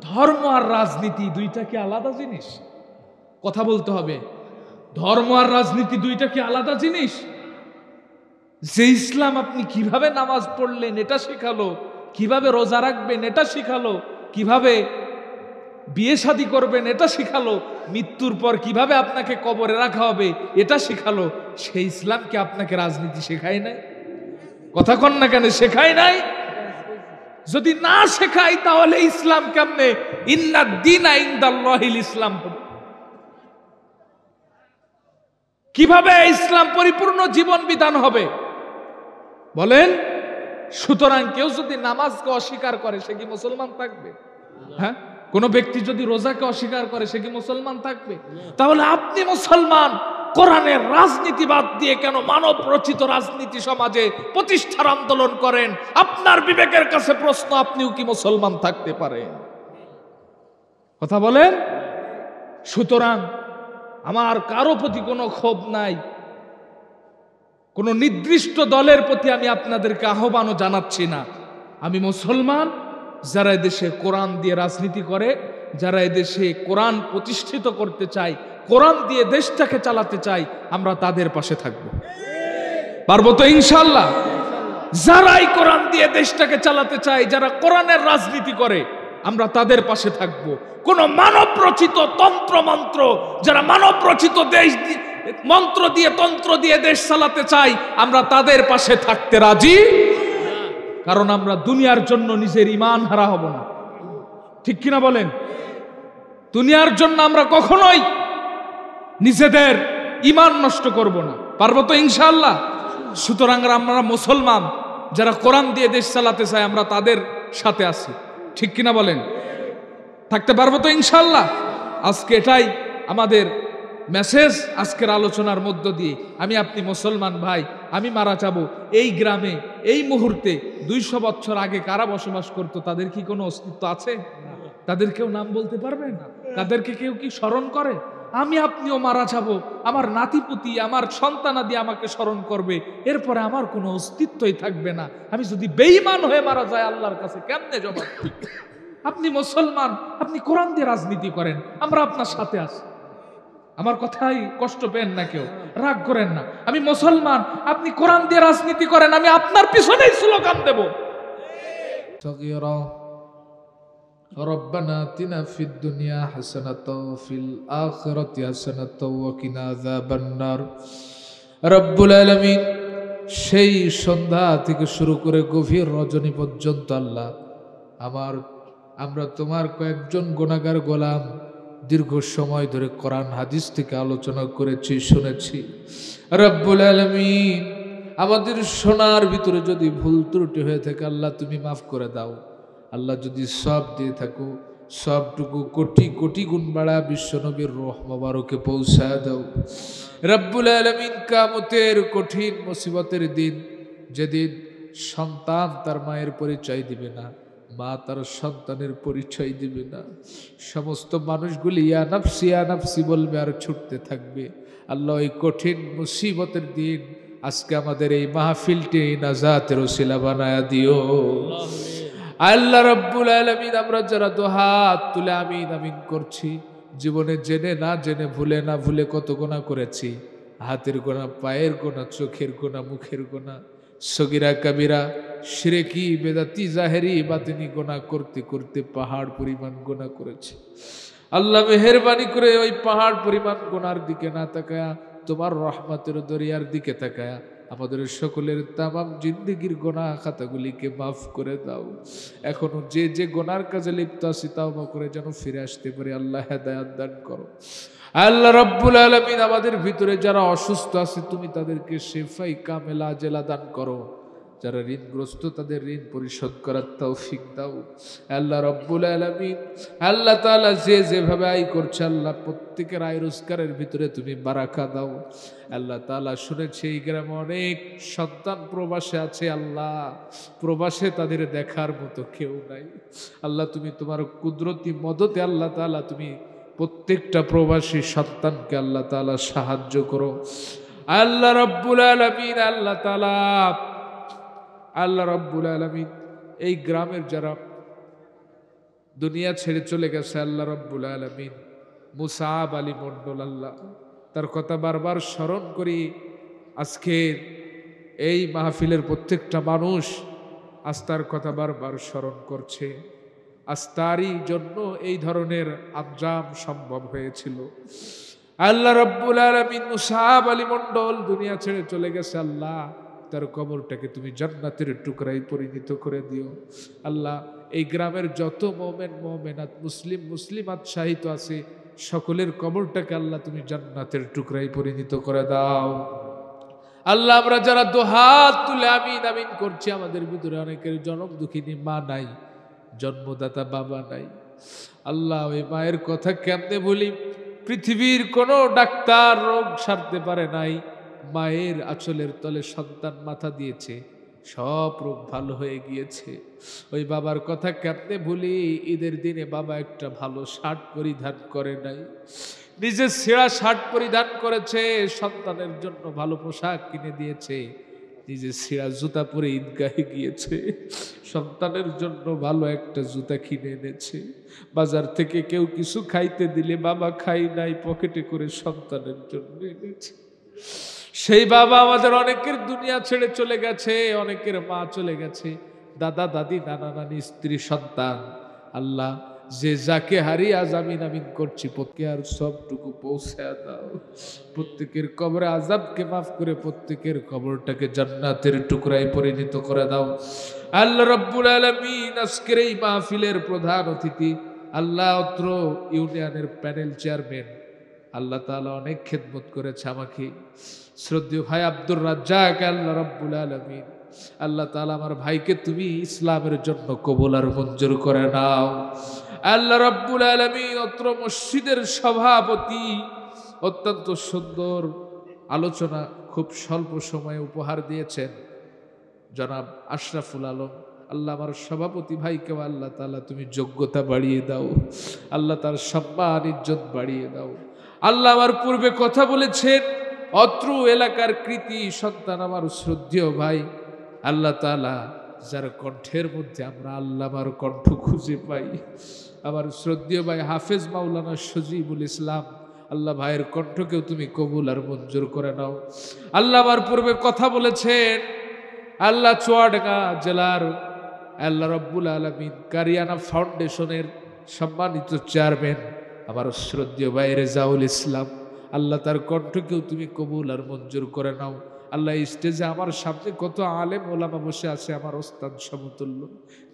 ধর্ম আর রাজনীতি দুইটা কি আলাদা জিনিস? কথা বলতে হবে। ধর্ম আর রাজনীতি দুইটা কি আলাদা জিনিস? যে ইসলাম আপনি কিভাবে নামাজ পড়লেন এটা শেখালো, কিভাবে রোজা রাখবেন এটা শেখালো, কিভাবে বিয়ে শাদী করবেন এটা শেখালো, মৃত্যুর পর কিভাবে আপনাকে কবরে রাখা হবে এটা শেখালো, সেই ইসলামকে আপনাকে রাজনীতি শেখায় নাই? কথা কন না কেন? শেখায় নাই? যদি না শেখায় তাহলে ইসলাম কেমনে ইন্নাদ-দীনা ইনদাল্লাহিল ইসলাম হবে? কিভাবে ইসলাম পরিপূর্ণ জীবন বিধান হবে বলেন? সুতরাং কেউ যদি নামাজকে অস্বীকার করে সে কি মুসলমান থাকবে? হ্যাঁ, কোন ব্যক্তি যদি রোজাকে অস্বীকার করে সে কি মুসলমান থাকবে? তাহলে আপনি মুসলমান, কোরআনের রাজনীতি বাদ দিয়ে কেন মানব রচিত রাজনীতি সমাজে প্রতিষ্ঠার আন্দোলন করেন? আপনার বিবেকের কাছে প্রশ্ন, আপনিও কি মুসলমান থাকতে পারেন? কথা বলেন। সুতরাং আমার কারো প্রতি কোনো ক্ষোভ নাই, কোনো নির্দিষ্ট দলের প্রতি আমি আপনাদেরকে আহ্বানও জানাচ্ছি না। আমি মুসলমান, যারা এদেশে কোরআন দিয়ে রাজনীতি করে, যারা এদেশে কোরআন প্রতিষ্ঠিত করতে চায়, কোরআন দিয়ে দেশটাকে চালাতে চায়, আমরা তাদের পাশে থাকব। পারবো তো ইনশাআল্লাহ? যারাই কোরআন দিয়ে দেশটাকে চালাতে চায়, যারা কোরআনের রাজনীতি করে, আমরা তাদের পাশে থাকব। কোন মানব রচিত তন্ত্র মন্ত্র, যারা মানব রচিত দেশ মন্ত্র দিয়ে তন্ত্র দিয়ে দেশ চালাতে চাই, আমরা তাদের পাশে থাকতে রাজি। কারণ আমরা দুনিয়ার জন্য নিজের ঈমান হারা হব না। ঠিক কিনা বলেন? দুনিয়ার জন্য আমরা কখনোই নিজেদের ঈমান নষ্ট করব না। পারবো তো ইনশাআল্লাহ? সুতরাং আমরা মুসলমান, যারা কোরআন দিয়ে দেশ চালাতে চায়, আমরা তাদের সাথে আছি। ঠিক কিনা বলেন? থাকতে পারবো তো ইনশাআল্লাহ? আজকে এটাই আমাদের মেসেজ আজকের আলোচনার মধ্য দিয়ে। আমি আপনি মুসলমান ভাই, আমি মারা যাব, এই গ্রামে এই মুহূর্তে 200 বছর আগে কারা বসবাস করতো? তাদের কি কোনো অস্তিত্ব আছে? তাদের কেউ নাম বলতে পারবে না? তাদেরকে কেউ কি স্মরণ করে? আমি আপনিও মারা যাব, আমার নাতিপুতি, আমার সন্তানাদি আমাকে স্মরণ করবে, এরপরে আমার কোনো অস্তিত্বই থাকবে না। আমি যদি বেঈমান হয়ে মারা যায়, আল্লাহর কাছে কেমনে জবাব দিব? আপনি মুসলমান, আপনি কোরআন দিয়ে রাজনীতি করেন, আমরা আপনার সাথে আছি। আমার কথাই কষ্ট পেন না, কেউ রাগ করেন না। আমি মুসলমান, আপনি কোরআন দিয়ে রাজনীতি করেন, আমি আপনার পিছনেই স্লোগান দেব। রব্বানা আতিনা ফিদ দুনিয়া হাসানাতাও ওয়া ফিল আখিরাতি হাসানাতাও ওয়া কিনা আযাবান নার। রব্বুল আলামিন, সেই সন্ধ্যা থেকে শুরু করে গভীর রজনী পর্যন্ত আল্লাহ আমরা তোমার কয়েকজন গুনাহগার গোলাম দীর্ঘ সময় ধরে কোরআন হাদিস থেকে আলোচনা করেছি, শুনেছি। রব্বুল আলামিন, আমাদের শোনার ভিতরে যদি ভুল ত্রুটি হয়ে থাকে আল্লাহ তুমি মাফ করে দাও। আল্লাহ যদি সব দিয়ে থাকো, সবটুকু কোটি কোটি গুণ বাড়া বিশ্বনবীর রূহ মোবারকে পৌঁছায় দাও। রব্বুল আলামিন, কিয়ামতের কঠিন মুসিবতের দিন, যেদিন সন্তান তার মায়ের পরিচয় দিবে না, মা তার সন্তানের পরিচয় দিবে না, সমস্ত মানুষগুলি ইয়া নাফসি বলবে আর ছুটতে থাকবে। আল্লাহ, এই কঠিন মুসিবতের দিন আজকে আমাদের এই মাহফিলটি নাজাতের ওসিলা বানায়া দিও। আল্লাহ রাব্বুল আলামিন, আমরা যারা দুহাত তুলে আমিন আমিন করছি, জীবনে জেনে না জেনে, ভুলে না ভুলে কত গুনাহ করেছি। হাতের গোনা, পায়ের গোনা, চোখের গোনা, মুখের গোনা, সগীরা কাবিরা, শিরকি বেদাতি জাহেরি বাতিনি গোনা করতে করতে পাহাড় পরিমাণ গোনা করেছে। আল্লাহ মেহেরবানি করে ওই পাহাড় পরিমাণ গোনার দিকে না তাকায়া, তোমার রহমতের দরিয়ার দিকে তাকায়া আমাদের সকলের তামাম জিন্দেগির গোনা খাতাগুলিকে মাফ করে দাও। এখনো যে যে গোনার কাজে লিপ্ত আছি তাওবা করে যেন ফিরে আসতে পারি। আল্লাহ হেদায়েত দান করো। আল্লাহ রাব্বুল আলামিন, আমাদের ভিতরে যারা অসুস্থ আছে তুমি তাদেরকে শিফাই কামেলা আজেলা দান করো। যারা ঋণগ্রস্ত তাদের ঋণ পরিশোধ করার তৌফিক দাও আল্লাহ রব্বুল আলামিন। আল্লাহ তাআলা যে যেভাবে আয় করছে আল্লাহ প্রত্যেকের আয় রোজগারের ভিতরে তুমি বারাকা দাও আল্লাহ তাআলা। শুনেছি এই গ্রামে অনেক সন্তান প্রবাসে আছে আল্লাহ, প্রবাসে তাদের দেখার মতো কেউ নাই আল্লাহ। তুমি তোমার কুদরতি মদতে আল্লাহ তাআলা তুমি প্রত্যেকটা প্রবাসী সন্তানকে আল্লাহ তাআলা সাহায্য করো আল্লাহ রব্বুল আলামিন। আল্লাহ তাআলা আল্লাহ রব্বুল আলামিন এই গ্রামের যারা দুনিয়া ছেড়ে চলে গেছে আল্লাহ রব্বুল আলামিন, মুসাব আলী মন্ডল আল্লাহ তার কথা বারবার স্মরণ করি। আজকের এই মাহফিলের প্রত্যেকটা মানুষ আস্থার কথা বারবার স্মরণ করছে। আস্তারই জন্য এই ধরনের আঞ্জাম সম্ভব হয়েছিল। আল্লাহ রব্বুল আলামিন মুসাব আলী মন্ডল দুনিয়া ছেড়ে চলে গেছে আল্লাহ, তার কবরটাকে তুমি জান্নাতের টুকরায় পরিণত করে দিও আল্লাহ। এই গ্রামের যত মোমেন মোমেনাত মুসলিম মুসলিমাত শাহিত আছে সকলের কবরটাকে আল্লাহ তুমি জান্নাতের টুকরায় পরিণত করে দাও আল্লাহ। আমরা যারা দুহাত তুলে আমিন আমিন করছি, আমাদের ভিতরে অনেকের জনম দুঃখিনী মা নাই, জন্মদাতা বাবা নাই আল্লাহ। ওই মায়ের কথা কেমনে বলি, পৃথিবীর কোনো ডাক্তার রোগ সারতে পারে নাই, মায়ের আঁচলের তলে সন্তান মাথা দিয়েছে, সব রোগ ভালো হয়ে গিয়েছে। ওই বাবার কথা কেমনে ভুলি, ঈদের দিনে বাবা একটা ভালো শার্ট পরিধান করে নাই, নিজের ছেঁড়া শার্ট পরিধান করেছে, সন্তানের জন্য ভালো পোশাক কিনে দিয়েছে, নিজে ছেঁড়া জুতা পরে ঈদগাহে গিয়েছে, সন্তানের জন্য ভালো একটা জুতা কিনে এনেছে। বাজার থেকে কেউ কিছু খাইতে দিলে বাবা খাই নাই, পকেটে করে সন্তানের জন্য এনেছে। সেই বাবা আমাদের অনেকের দুনিয়া ছেড়ে চলে গেছে, অনেকের মা চলে গেছে, দাদা দাদি নানা নানি স্ত্রী সন্তান আল্লাহ। যে যাকে হারিয়ে আজ আমিন আমিন করছি প্রত্যেকে আর সবটুকু পৌঁছে দাও, প্রত্যেকের কবরে আযাবকে মাফ করে প্রত্যেকের কবরটাকে জান্নাতের টুকরায় পরিণত করে দাও আল্লাহ রব্বুল আলামিন। আজকের এই মাহফিলের প্রধান অতিথি আল্লাহ অত্র ইউনিয়নের প্যানেল চেয়ারম্যান আল্লাহ তাআলা অনেক খেদমত করেছে আমাকে, শ্রদ্ধেয় ভাই আব্দুর রাজ্জাক আল্লাহ রব্বুল আলামিন। আল্লাহ তাআলা আমার ভাইকে তুমি ইসলামের জন্য কবুল আর মঞ্জুর করে নাও আল্লাহ রব্বুল আলামিন। অত্র মসজিদের সভাপতি অত্যন্ত সুন্দর আলোচনা খুব স্বল্প সময়ে উপহার দিয়েছেন জনাব আশরাফুল আলম। আল্লাহ আমার সভাপতি ভাইকেও আল্লাহ তাআলা তুমি যোগ্যতা বাড়িয়ে দাও আল্লাহ, তার সম্মান ইজ্জত বাড়িয়ে দাও আল্লাহ। আমার পূর্বে কথা বলেছেন অত্র এলাকার কৃতি সন্তান আমার শ্রদ্ধেয় ভাই আল্লাহ তাআলা, যার কণ্ঠের মধ্যে আমরা আল্লাহ আমার কণ্ঠ খুঁজে পাই, আমার শ্রদ্ধেয় ভাই হাফেজ মাওলানা সজিবুল ইসলাম আল্লাহ, ভাইয়ের কণ্ঠকেও তুমি কবুল আর মঞ্জুর করে নাও আল্লাহ। আমার পূর্বে কথা বলেছেন আল্লাহ চুয়াডাঙ্গা জেলার আল্লাহ রব্বুল আলামিন কারিয়ানা ফাউন্ডেশনের সম্মানিত চেয়ারম্যান আমার শ্রদ্ধেয় ভাই রেজাউল ইসলাম আল্লাহ, তার কণ্ঠকেও তুমি কবুল আর মঞ্জুর করে নাও আল্লাহ। এই স্টেজে আমার সামনে কত আলেম ওলামা বসে আছে আমার ওস্তাদ সমতুল্য,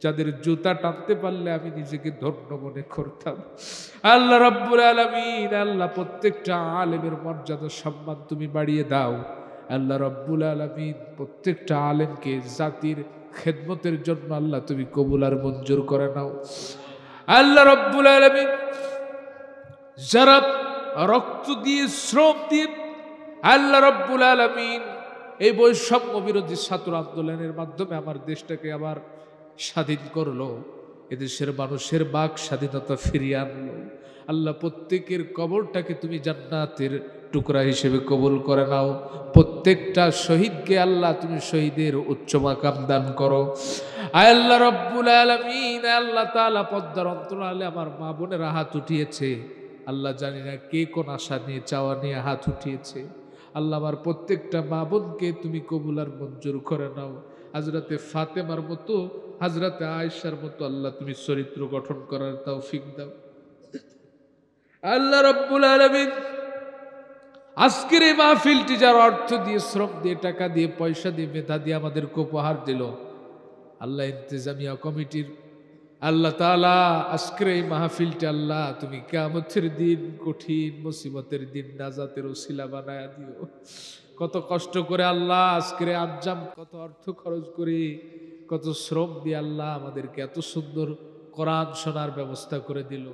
যাদের জুতা টানতে পারলে আমি নিজেকে ধন্য মনে করতাম আল্লাহ রব্বুল আলামিন। আল্লাহ প্রত্যেকটা আলেমের মর্যাদা সম্মান তুমি বাড়িয়ে দাও আল্লাহ রব্বুল আলামিন। প্রত্যেকটা আলেমকে জাতির খেদমতের জন্য আল্লাহ তুমি কবুল আর মঞ্জুর করে নাও আল্লাহ রব্বুল আলামিন। যারা রক্ত দিয়ে শ্রম দিয়ে আল্লাহ রব্বুল আলামিন এই বৈষম্য বিরোধী ছাত্র আন্দোলনের মাধ্যমে আমার দেশটাকে আবার স্বাধীন করলো, এদেশের মানুষের বাক স্বাধীনতা ফিরিয়ে আনলো আল্লাহ, প্রত্যেকের কবরটাকে তুমি জান্নাতের টুকরা হিসেবে কবুল করে নাও। প্রত্যেকটা শহীদকে আল্লাহ তুমি শহীদের উচ্চ মাকাম দান করো আল্লাহ রব্বুল আলামিন। আল্লাহ তাআলা পদ্মার অন্তরালে আমার মা বোনেরা হাত উঠিয়েছে আল্লাহ, জানি না কে কোন আশা নিয়ে চাওয়া নিয়ে হাত উঠিয়েছে আল্লাহ। আমার প্রত্যেকটা মা বোনকে তুমি কবুল আর মঞ্জুর করে নাও। হযরতে ফাতেমার মতো হযরতে আয়েশার মতো আল্লাহ তুমি চরিত্র গঠন করার তৌফিক দাও আল্লাহ রব্বুল আলামিন। আজকের এই মাহফিলটি যার অর্থ দিয়ে শ্রম দিয়ে টাকা দিয়ে পয়সা দিয়ে মেধা দিয়ে আমাদেরকে উপহার দিল আল্লাহ, ইন্তেজামিয়া কমিটির আল্লাহ তাআলা, আজকের এই মাহফিলটা আল্লাহ তুমি কিয়ামতের দিন কঠিন মুসিবতের দিন নাজাতের ওসিলা বানায়া দিও। কত কষ্ট করে আল্লাহ আজকের আজ্জাম, কত অর্থ খরচ করি, কত শ্রম দিয়ে আল্লাহ আমাদেরকে এত সুন্দর কোরআন শোনার ব্যবস্থা করে দিল।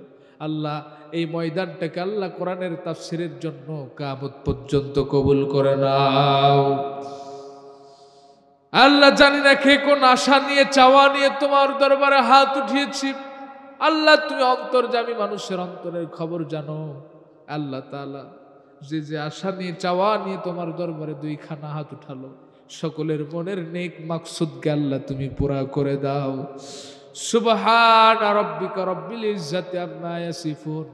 আল্লাহ এই ময়দানটাকে আল্লাহ কোরআনের তাফসিরের জন্য কিয়ামত পর্যন্ত কবুল করে নাও। আল্লাহ জানি না কে কোন আশা নিয়ে চাওয়া নিয়ে তোমার দরবারে হাত উঠিয়েছি। আল্লাহ তুমি অন্তর্যামী, মানুষের অন্তরের খবর জানো। আল্লাহ তাআলা যে যে আশা নিয়ে চাওয়া নিয়ে তোমার দরবারে দুইখানা হাত উঠালো, সকলের মনের নেক মাকসুদকে আল্লাহ তুমি পুরা করে দাও। সুবহানা রাব্বিকা রাব্বিল ইজ্জাতি আম্মা ইয়াসিফুন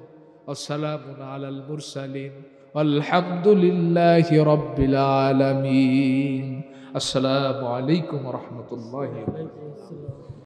ওয়া সালামুন আলাল মুরসালিন আলহামদুলিল্লাহি রাব্বিল আলামিন। আসসালামু আলাইকুম ওয়া রাহমাতুল্লাহি ওয়া বারাকাতুহু।